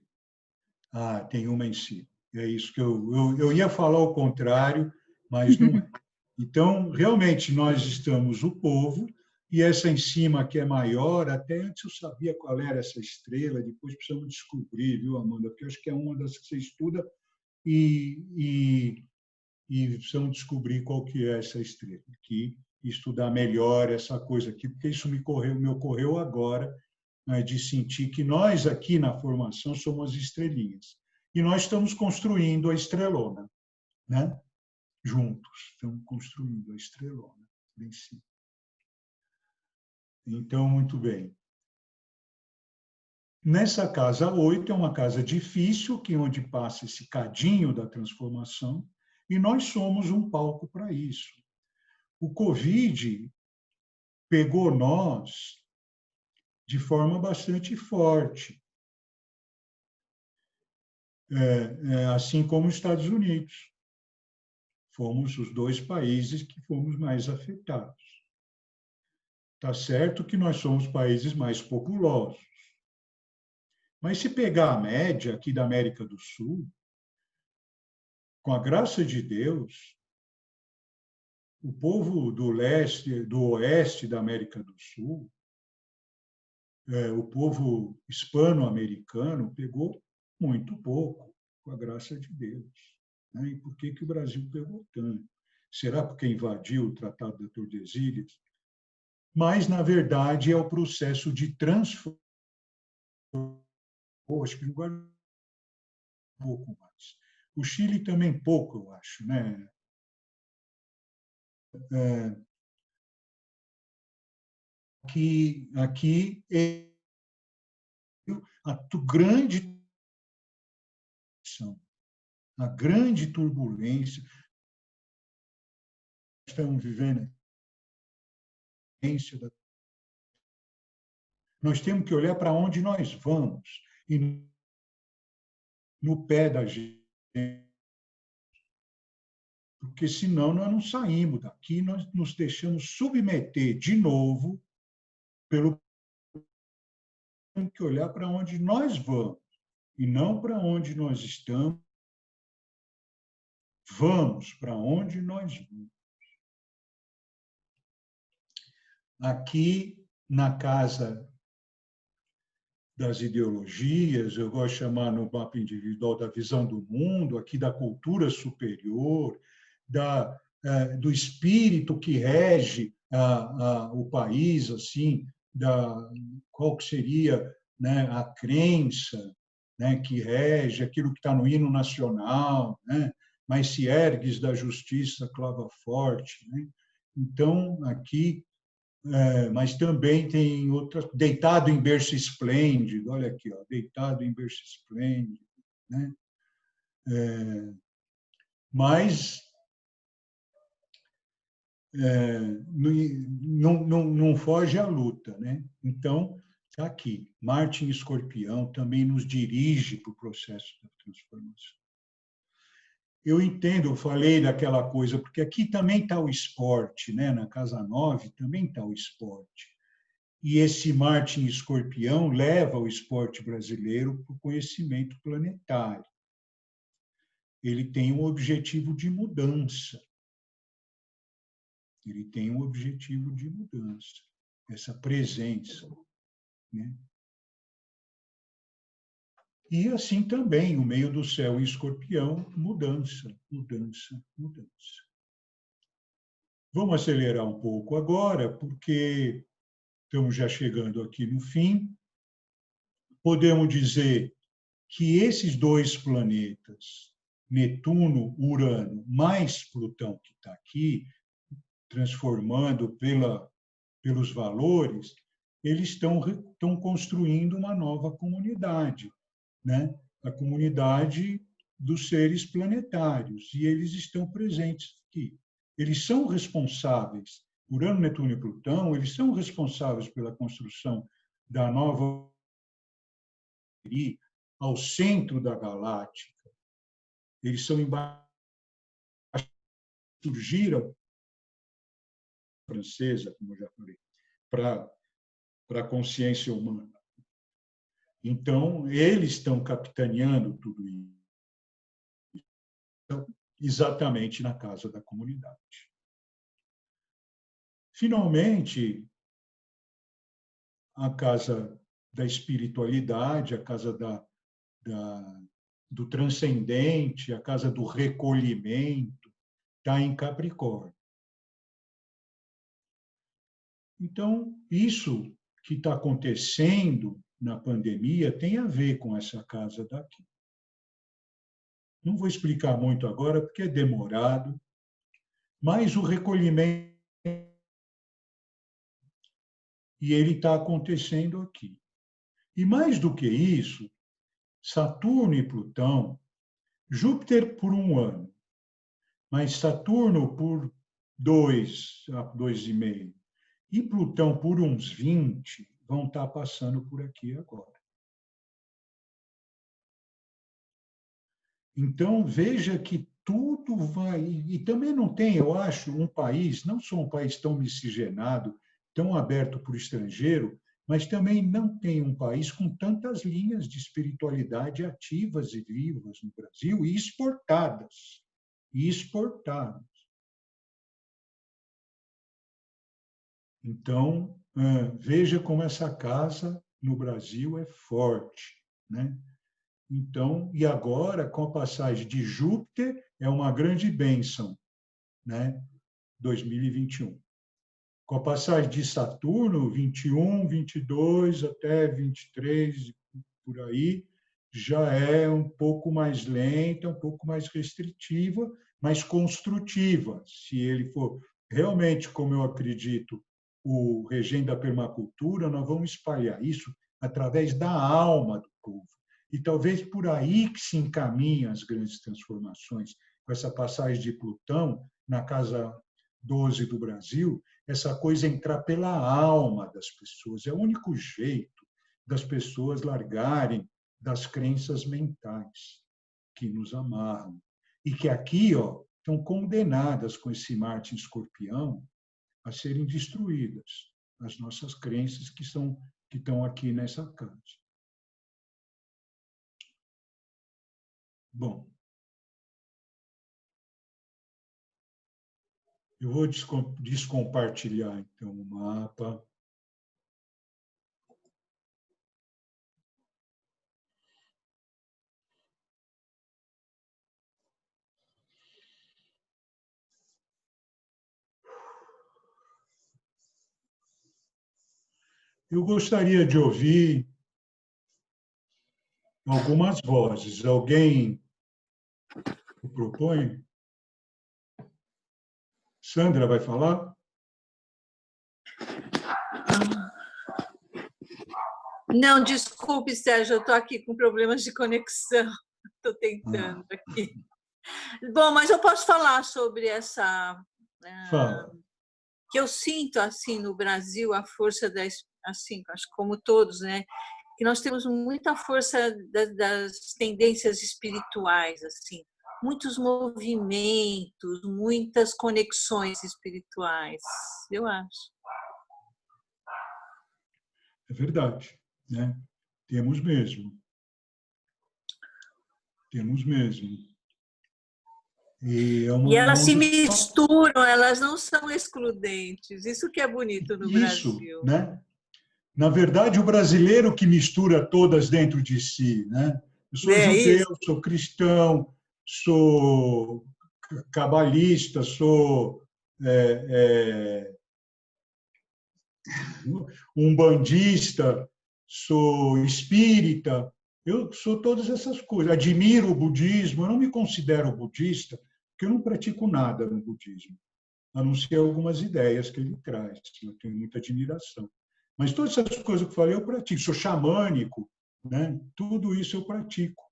Ah, tem uma em cima. É isso que eu ia falar o contrário, mas não é. Então, realmente, nós estamos o povo, e essa em cima que é maior, até antes eu sabia qual era essa estrela, depois precisamos descobrir, viu, Amanda? Porque eu acho que é uma das que você estuda e precisamos descobrir qual que é essa estrela aqui, estudar melhor essa coisa aqui, porque isso me ocorreu agora, né, de sentir que nós aqui na formação somos as estrelinhas. E nós estamos construindo a estrelona, né? Juntos, estamos construindo a estrelona em si. Então, muito bem. Nessa casa 8 é uma casa difícil, que onde passa esse cadinho da transformação, e nós somos um palco para isso. O Covid pegou nós de forma bastante forte, assim como os Estados Unidos. Fomos os dois países que fomos mais afetados. Está certo que nós somos países mais populosos. Mas se pegar a média aqui da América do Sul, com a graça de Deus, o povo do leste, do oeste da América do Sul, o povo hispano-americano pegou muito pouco, com a graça de Deus. E por que o Brasil pegou tanto? Será porque invadiu o Tratado da Tordesilhas? Mas, na verdade, é o processo de transformação. Acho que agora um pouco mais. O Chile também pouco, eu acho, né? Aqui é a grande turbulência. Estamos vivendo nós temos que olhar para onde nós vamos e no pé da gente, porque senão nós não saímos daqui, nós nos deixamos submeter de novo pelo temos que olhar para onde nós vamos e não para onde nós estamos. Vamos para onde nós vamos. Aqui na casa das ideologias, eu gosto de chamar no mapa individual da visão do mundo, aqui da cultura superior, do espírito que rege o país, assim, qual que seria, né, a crença, né, que rege aquilo que está no hino nacional, né, mas se ergues da justiça clava forte, né? Então, aqui mas também tem outras, deitado em berço esplêndido, olha aqui, ó, deitado em berço esplêndido, né? Mas não foge à luta, né? Então, está aqui, Marte em Escorpião também nos dirige para o processo da transformação. Eu entendo, eu falei daquela coisa, porque aqui também está o esporte, né? Na casa 9 também está o esporte. E esse Marte em Escorpião leva o esporte brasileiro para o conhecimento planetário. Ele tem um objetivo de mudança. Ele tem um objetivo de mudança, essa presença, né? E assim também, o meio do céu em Escorpião, mudança, mudança, mudança. Vamos acelerar um pouco agora, porque estamos já chegando aqui no fim. Podemos dizer que esses dois planetas, Netuno, Urano, mais Plutão, que está aqui, transformando pelos valores, eles estão construindo uma nova comunidade, né? A comunidade dos seres planetários, e eles estão presentes aqui. Eles são responsáveis, Urano, Netuno e Plutão, eles são responsáveis pela construção da nova ao centro da galáctica. Eles são surgiram francesa, como eu já falei, para a consciência humana. Então, eles estão capitaneando tudo isso, exatamente na casa da comunidade. Finalmente, a casa da espiritualidade, a casa do transcendente, a casa do recolhimento, está em Capricórnio. Então, isso que está acontecendo na pandemia tem a ver com essa casa daqui. Não vou explicar muito agora, porque é demorado, mas o recolhimento, e ele está acontecendo aqui. E mais do que isso, Saturno e Plutão, Júpiter por 1 ano, mas Saturno por 2,5, e Plutão por uns 20, vão estar passando por aqui agora. Então, veja que tudo vai... E também não tem, eu acho, um país, não só um país tão miscigenado, tão aberto para o estrangeiro, mas também não tem um país com tantas linhas de espiritualidade ativas e vivas no Brasil e exportadas. E exportadas. Então, veja como essa casa no Brasil é forte, né? Então, e agora, com a passagem de Júpiter, é uma grande bênção, né? 2021. Com a passagem de Saturno, 21, 22 até 23, por aí, já é um pouco mais lenta, um pouco mais restritiva, mas construtiva. Se ele for realmente, como eu acredito, o regente da permacultura, nós vamos espalhar isso através da alma do povo. E talvez por aí que se encaminhem as grandes transformações, com essa passagem de Plutão na casa 12 do Brasil, essa coisa entrar pela alma das pessoas. É o único jeito das pessoas largarem das crenças mentais que nos amarram. E que aqui estão condenadas com esse Marte em Escorpião a serem destruídas, as nossas crenças que estão aqui nessa casa. Bom, eu vou descompartilhar, então, o mapa. Eu gostaria de ouvir algumas vozes. Alguém propõe? Sandra vai falar? Não, desculpe, Sérgio, eu estou aqui com problemas de conexão. Estou tentando aqui. Bom, mas eu posso falar sobre essa... Fala. Que eu sinto, assim, no Brasil, a força das... Assim, acho que como todos, né? Que nós temos muita força das tendências espirituais, assim. Muitos movimentos, muitas conexões espirituais, eu acho. É verdade, né? Temos mesmo. Temos mesmo. E elas se misturam, elas não são excludentes. Isso que é bonito no Brasil. Né? Na verdade, o brasileiro que mistura todas dentro de si, né? Eu sou judeu, sou cristão, sou cabalista, sou umbandista, sou espírita, eu sou todas essas coisas. Admiro o budismo, eu não me considero budista, porque eu não pratico nada no budismo, a não ser algumas ideias que ele traz. Eu tenho muita admiração. Mas todas essas coisas que eu falei, eu pratico. Sou xamânico, né? Tudo isso eu pratico.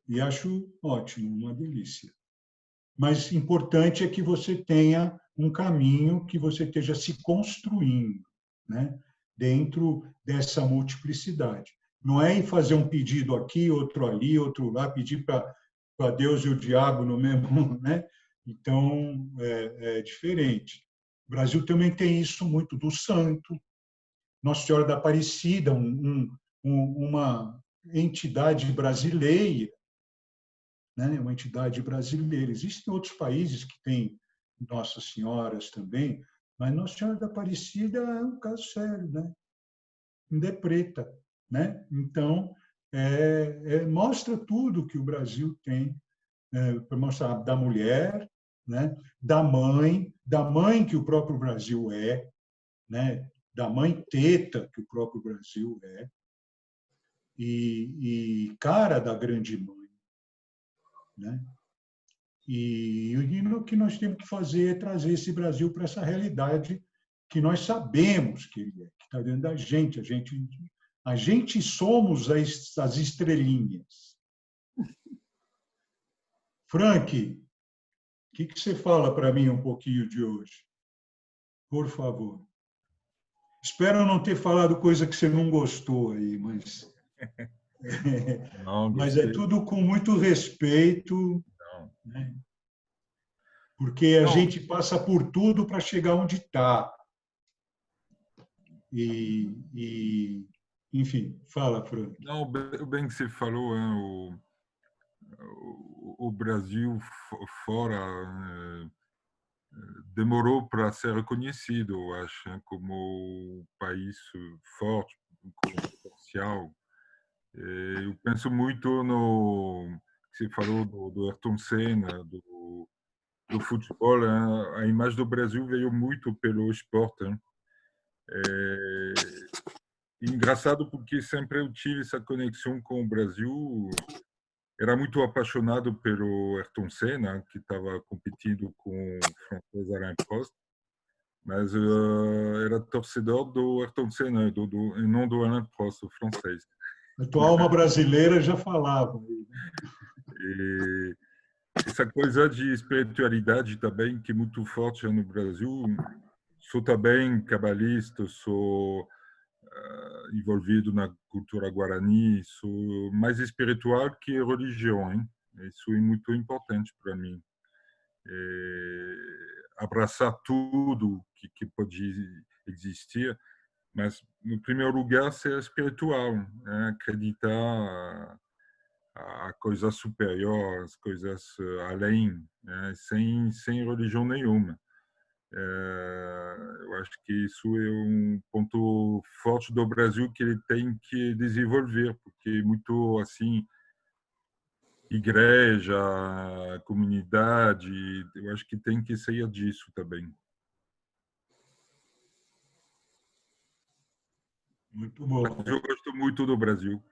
E acho ótimo, uma delícia. Mas importante é que você tenha um caminho que você esteja se construindo, né? Dentro dessa multiplicidade. Não é ir fazer um pedido aqui, outro ali, outro lá, pedir para Deus e o diabo no mesmo, né? Então, é diferente. O Brasil também tem isso muito do santo. Nossa Senhora da Aparecida, uma entidade brasileira, né? Uma entidade brasileira. Existem outros países que têm Nossas Senhoras também, mas Nossa Senhora da Aparecida é um caso sério, né? Ainda é preta, né? Então, mostra tudo que o Brasil tem, para mostrar da mulher, né? Da mãe que o próprio Brasil é, né? Da mãe teta que o próprio Brasil é, e cara da grande mãe, né? E o que nós temos que fazer é trazer esse Brasil para essa realidade que nós sabemos que ele é, que está dentro da gente. A gente somos as estrelinhas. Frank, o que você fala para mim um pouquinho de hoje? Por favor. Espero não ter falado coisa que você não gostou aí, mas Não, mas é gostei. tudo com muito respeito, Não. né? Porque a Não, gente passa por tudo para chegar onde está. Enfim, fala, Frank. não, bem que você falou, hein, o Brasil fora demorou para ser reconhecido, eu acho, hein, como um país forte, com potencial. Eu penso muito no que você falou do Ayrton Senna, do futebol. Hein? A imagem do Brasil veio muito pelo esporte. Hein? Engraçado porque sempre eu tive essa conexão com o Brasil. Era muito apaixonado pelo Ayrton Senna, que estava competindo com o francês Alain Prost, mas era torcedor do Ayrton Senna e não do Alain Prost, o francês. A tua alma brasileira já falava. E essa coisa de espiritualidade também, que é muito forte no Brasil. Sou também cabalista, sou envolvido na cultura guarani, sou mais espiritual que religião, hein? Isso é muito importante para mim. Abraçar tudo que pode existir, mas no primeiro lugar ser espiritual, né? Acreditar a coisa superior, as coisas além, né? sem religião nenhuma. Eu acho que isso é um ponto forte do Brasil que ele tem que desenvolver, porque muito assim igreja, comunidade, eu acho que tem que sair disso também. Muito bom. Mas eu gosto muito do Brasil.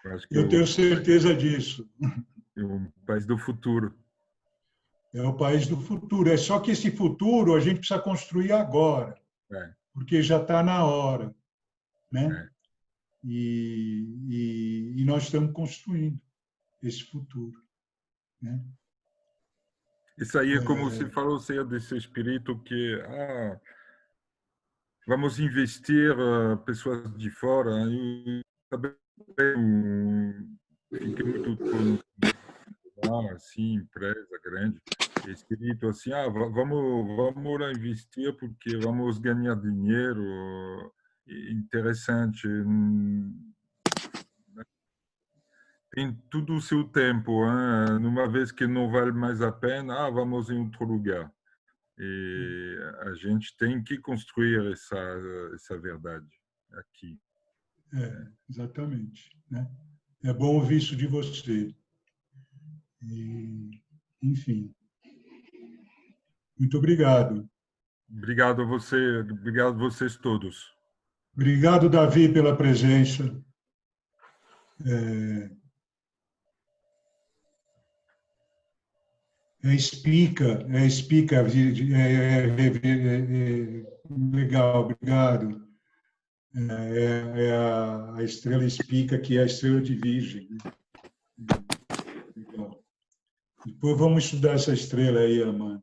Eu acho que Eu tenho certeza disso. é um país do futuro. É o país do futuro. É só que esse futuro a gente precisa construir agora, porque já está na hora, né? E nós estamos construindo esse futuro, né? Isso aí é como você falou, seja desse espírito que vamos investir pessoas de fora. Eu também fiquei muito assim, empresa grande, espírito assim, vamos lá investir porque vamos ganhar dinheiro interessante. Tem tudo o seu tempo, hein? Numa vez que não vale mais a pena, vamos em outro lugar. E a gente tem que construir essa verdade aqui. Exatamente, né? É bom ouvir isso de você. Enfim. Muito obrigado. Obrigado a você, obrigado a vocês todos. Obrigado, Davi, pela presença. Legal, obrigado. É a estrela Spica, que é a estrela de Virgem. Legal. Depois vamos estudar essa estrela aí, Amanda.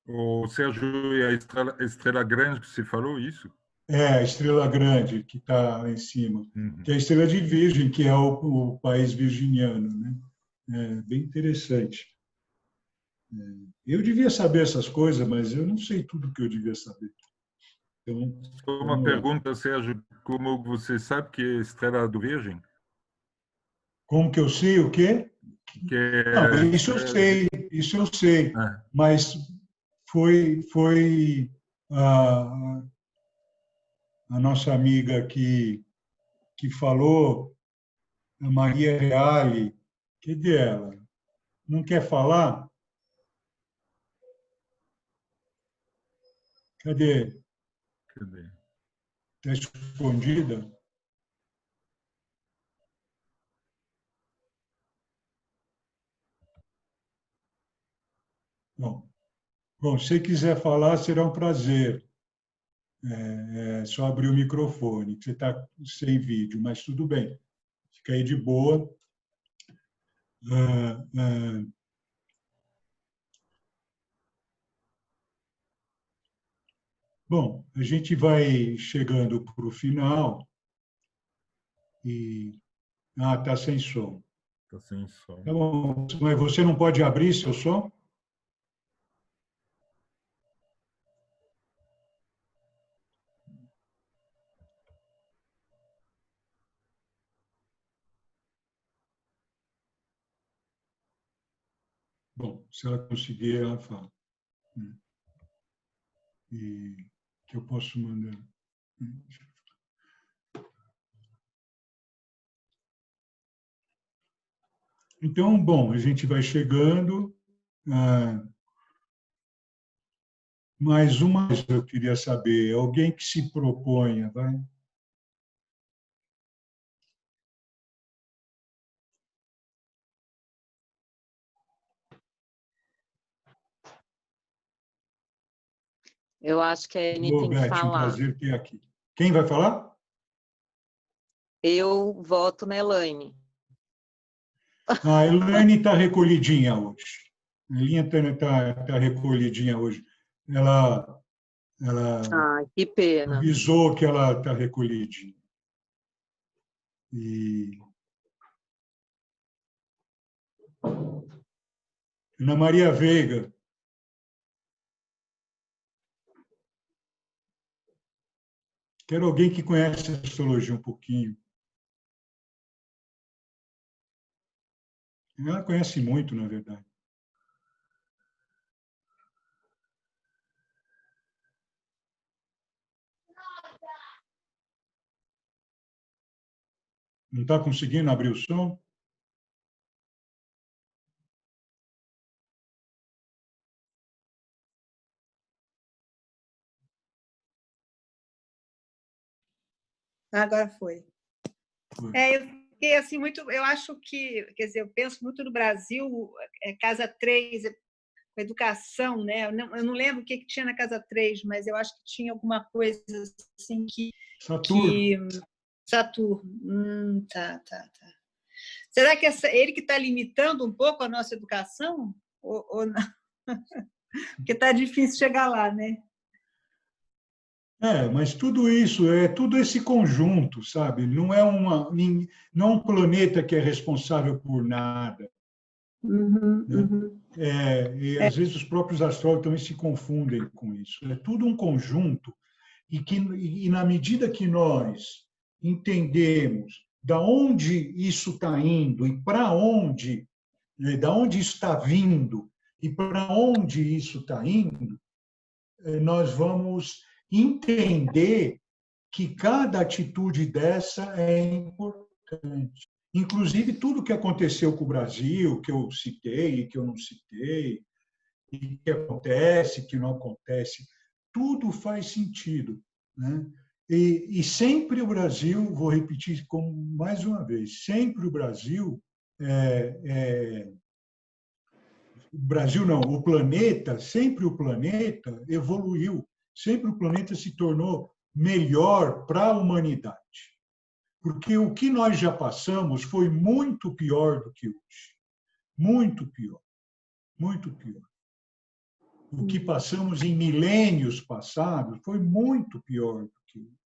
O Sérgio, é a estrela grande que você falou, isso? A estrela grande, que está lá em cima. Uhum. Que é a estrela de Virgem, que é o país virginiano, né? Bem interessante. Eu devia saber essas coisas, mas eu não sei tudo que eu devia saber. Então, uma pergunta, Sérgio, como você sabe que é a estrela do Virgem? Como que eu sei o quê? Não, isso eu sei, mas foi a nossa amiga que falou, a Maria Reale, que dela? Não quer falar? Cadê? Está escondida? Bom, se quiser falar, será um prazer. É só abrir o microfone, que você está sem vídeo, mas tudo bem. Fica aí de boa. Bom, a gente vai chegando para o final e... está sem som. Está sem som. Tá bom, mas você não pode abrir seu som? Bom, se ela conseguir, ela fala. E que eu posso mandar. Então, bom, a gente vai chegando. Mais uma coisa eu queria saber, alguém que se proponha, vai? Eu acho que a Eni Ô, tem que Beth, um falar. prazer ter aqui. Quem vai falar? Eu voto na Elaine. A Elaine está recolhidinha hoje. A Elinha está recolhidinha hoje. Ela Que pena. avisou que ela está recolhidinha. E... Ana Maria Veiga. Quero alguém que conhece a astrologia um pouquinho. Ela conhece muito, na verdade. Não está conseguindo abrir o som? Agora foi. Eu fiquei assim muito, eu acho que, quer dizer, eu penso muito no Brasil, Casa 3, educação, né? Eu não lembro o que tinha na Casa 3, mas eu acho que tinha alguma coisa assim que... Saturno. Tá. Será que ele que está limitando um pouco a nossa educação? Ou não? Porque está difícil chegar lá, né? Mas tudo isso, tudo esse conjunto, sabe? Não é um planeta que é responsável por nada. E às vezes os próprios astrólogos também se confundem com isso. É tudo um conjunto e na medida que nós entendemos da onde isso está indo e para onde, da onde isso está vindo e para onde isso está indo, nós vamos entender que cada atitude dessa é importante. Inclusive, tudo que aconteceu com o Brasil, que eu citei e que eu não citei, e que acontece, que não acontece, tudo faz sentido, né? E sempre o Brasil, vou repetir como mais uma vez, sempre o Brasil, o Brasil não, o planeta, sempre o planeta evoluiu, sempre o planeta se tornou melhor para a humanidade. Porque o que nós já passamos foi muito pior do que hoje. Muito pior. Muito pior. O que passamos em milênios passados foi muito pior do que hoje.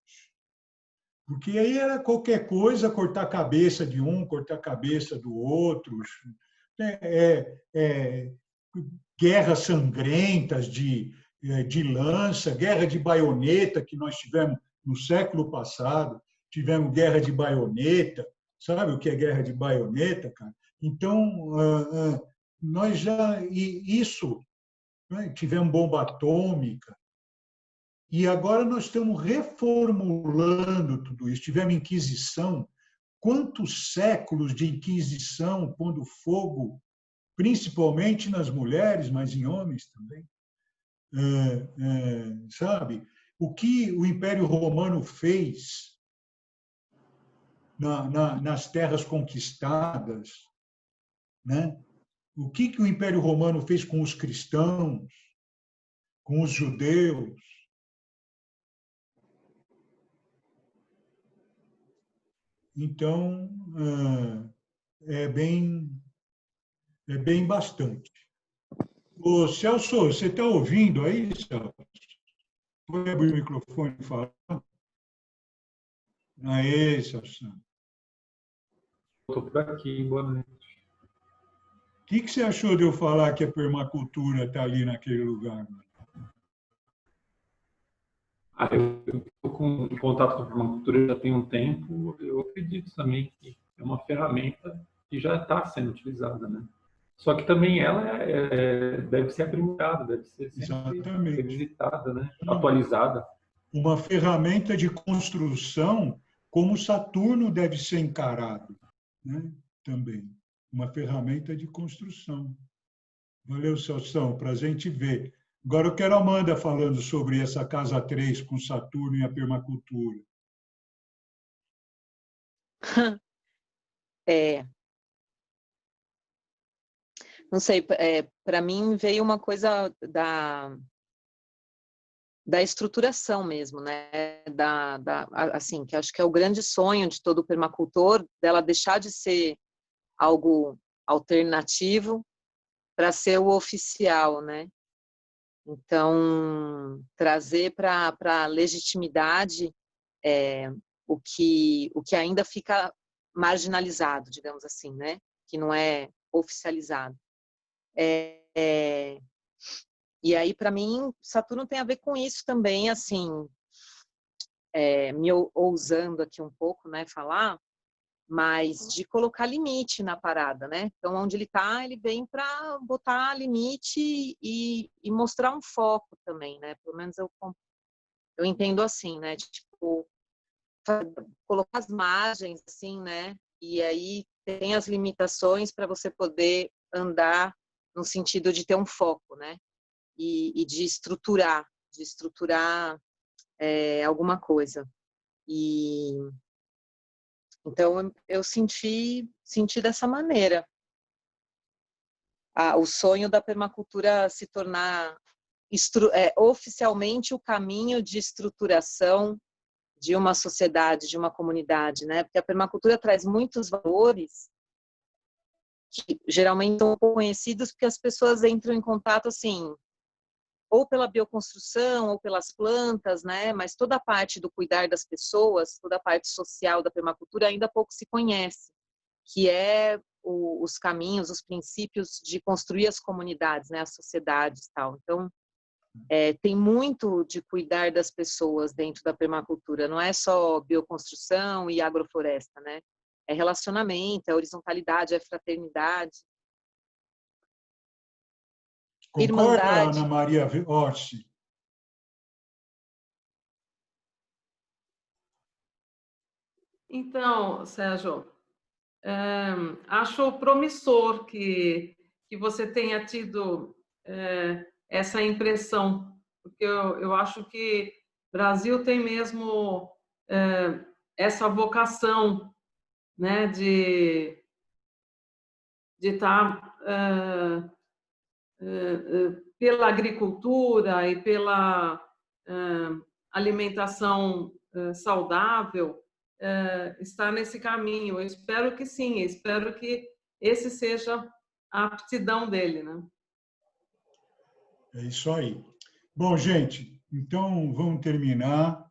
Porque aí era qualquer coisa, cortar a cabeça de um, cortar a cabeça do outro, guerras sangrentas de lança, guerra de baioneta que nós tivemos no século passado, tivemos guerra de baioneta, sabe o que é guerra de baioneta, cara? Então, nós já isso, né? Tivemos bomba atômica, e agora nós estamos reformulando tudo isso. Tivemos Inquisição, quantos séculos de Inquisição, pondo fogo, principalmente nas mulheres, mas em homens também. Sabe? O que o Império Romano fez nas terras conquistadas, né? O que o Império Romano fez com os cristãos, com os judeus. Então, é bem bastante. Ô, Celso, você está ouvindo aí, Celso? Pode abrir o microfone e falar. Aê, Celso. Estou por aqui, boa noite. O que você achou de eu falar que a permacultura está ali naquele lugar? Eu estou em contato com a permacultura já tem um tempo. Eu acredito também que é uma ferramenta que já está sendo utilizada, né? Só que também ela deve ser aprimorada, deve ser sempre revisitada, né? Atualizada. Uma ferramenta de construção como Saturno deve ser encarado, né? Também. Uma ferramenta de construção. Valeu, Celso. Prazer em te ver. Agora eu quero a Amanda falando sobre essa casa 3 com Saturno e a permacultura. Não sei, para mim veio uma coisa da estruturação mesmo, né? Assim, que acho que é o grande sonho de todo permacultor, dela deixar de ser algo alternativo para ser o oficial, né? Então, trazer para a legitimidade o que ainda fica marginalizado, digamos assim, né? Que não é oficializado. E aí, para mim, Saturno tem a ver com isso também, assim, me ousando aqui um pouco, né, falar, mas de colocar limite na parada, né? Então, onde ele está, ele vem para botar limite e mostrar um foco também, né? Pelo menos eu entendo assim, né? De, tipo, colocar as margens, assim, né? E aí tem as limitações para você poder andar no sentido de ter um foco, né? E de estruturar alguma coisa. E então eu senti dessa maneira o sonho da permacultura se tornar oficialmente o caminho de estruturação de uma sociedade, de uma comunidade, né? Porque a permacultura traz muitos valores que geralmente são conhecidos porque as pessoas entram em contato assim, ou pela bioconstrução, ou pelas plantas, né? Mas toda a parte do cuidar das pessoas, toda a parte social da permacultura ainda pouco se conhece, que é os caminhos, os princípios de construir as comunidades, né? As sociedades e tal. Então, tem muito de cuidar das pessoas dentro da permacultura. Não é só bioconstrução e agrofloresta, né? É relacionamento, é horizontalidade, é fraternidade. Concorda, Ana Maria Orsi? Então, Sérgio, acho promissor que você tenha tido essa impressão, porque eu acho que o Brasil tem mesmo essa vocação, né, de estar pela agricultura e pela alimentação saudável, estar nesse caminho. Eu espero que sim, eu espero que esse seja a aptidão dele, né? É isso aí. Bom, gente, então vamos terminar.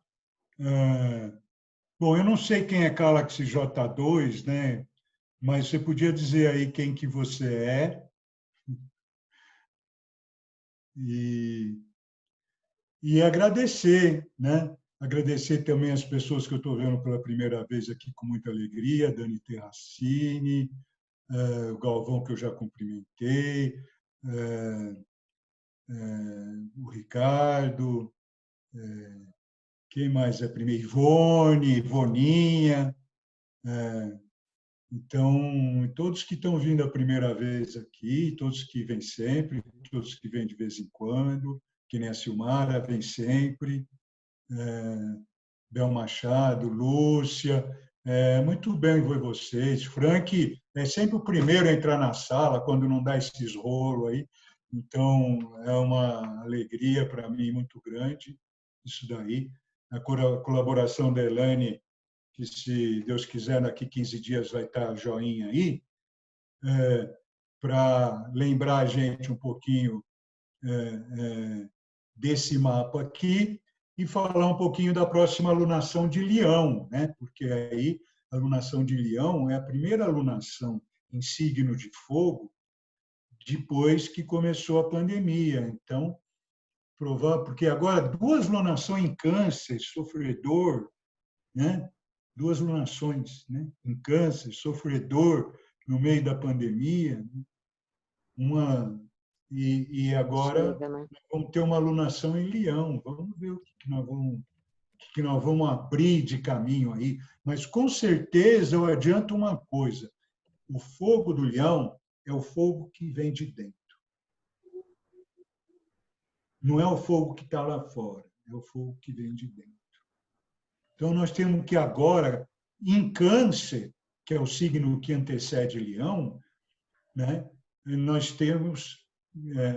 Bom, eu não sei quem é Calax J2, né? Mas você podia dizer aí quem que você é. E agradecer, né? Agradecer também as pessoas que eu estou vendo pela primeira vez aqui com muita alegria, Dani Terracini, o Galvão, que eu já cumprimentei, o Ricardo, quem mais é primeiro? Ivone, Ivoninha. Então, todos que estão vindo a primeira vez aqui, todos que vêm sempre, todos que vêm de vez em quando, que nem a Silmara, vem sempre, Bel Machado, Lúcia, muito bem ver vocês. Frank é sempre o primeiro a entrar na sala quando não dá esses rolos aí, então é uma alegria para mim muito grande isso daí. A colaboração da Elaine, que, se Deus quiser, daqui 15 dias vai estar joinha aí, para lembrar a gente um pouquinho desse mapa aqui e falar um pouquinho da próxima alunação de Leão, né? Porque aí a alunação de Leão é a primeira alunação em signo de fogo depois que começou a pandemia. Então, porque agora 2 lunações em Câncer, sofredor, né? 2 lunações, né? Em Câncer, sofredor, no meio da pandemia, e agora vamos ter uma alunação em Leão. Vamos ver o que nós vamos abrir de caminho aí. Mas, com certeza, eu adianto uma coisa. O fogo do Leão é o fogo que vem de dentro. Não é o fogo que está lá fora, é o fogo que vem de dentro. Então, nós temos que agora, em Câncer, que é o signo que antecede Leão, né? Nós temos,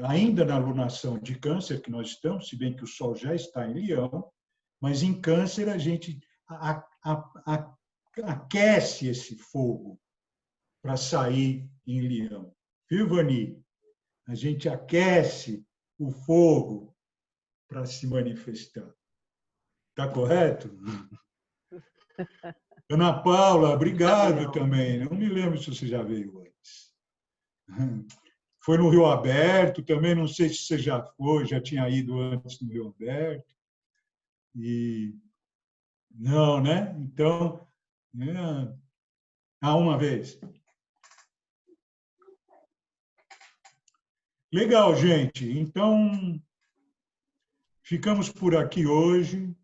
ainda na alunação de Câncer, que nós estamos, se bem que o Sol já está em Leão, mas em Câncer a gente aquece esse fogo para sair em Leão. Viu, Vani? A gente aquece o fogo para se manifestar. Está correto? Ana Paula, obrigado também. Não me lembro se você já veio antes. Foi no Rio Aberto, também não sei se você já foi, já tinha ido antes no Rio Aberto. Não, né? Então, uma vez. Legal, gente. Então, ficamos por aqui hoje.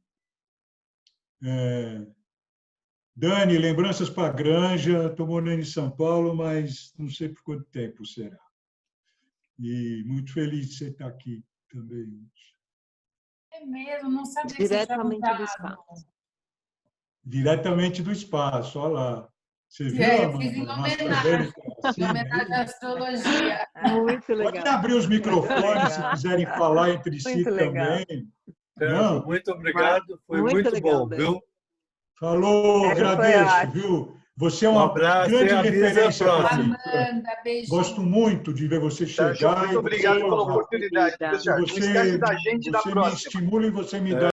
Dani, lembranças para a Granja. Estou morando em São Paulo, mas não sei por quanto tempo será. E muito feliz de você estar aqui também. É mesmo, não sabia que diretamente do espaço. Diretamente do espaço, olha lá. Você viu? Eu fiz em homenagem à astrologia. Muito legal. Pode abrir os microfones se quiserem falar entre si também. Não? Muito obrigado, foi muito bom, viu? Falou, agradeço, viu? Você é uma grande referência para mim. Gosto muito de ver você chegar. Muito obrigado pela oportunidade. Não esquece da gente da próxima. Você me estimula e você me dá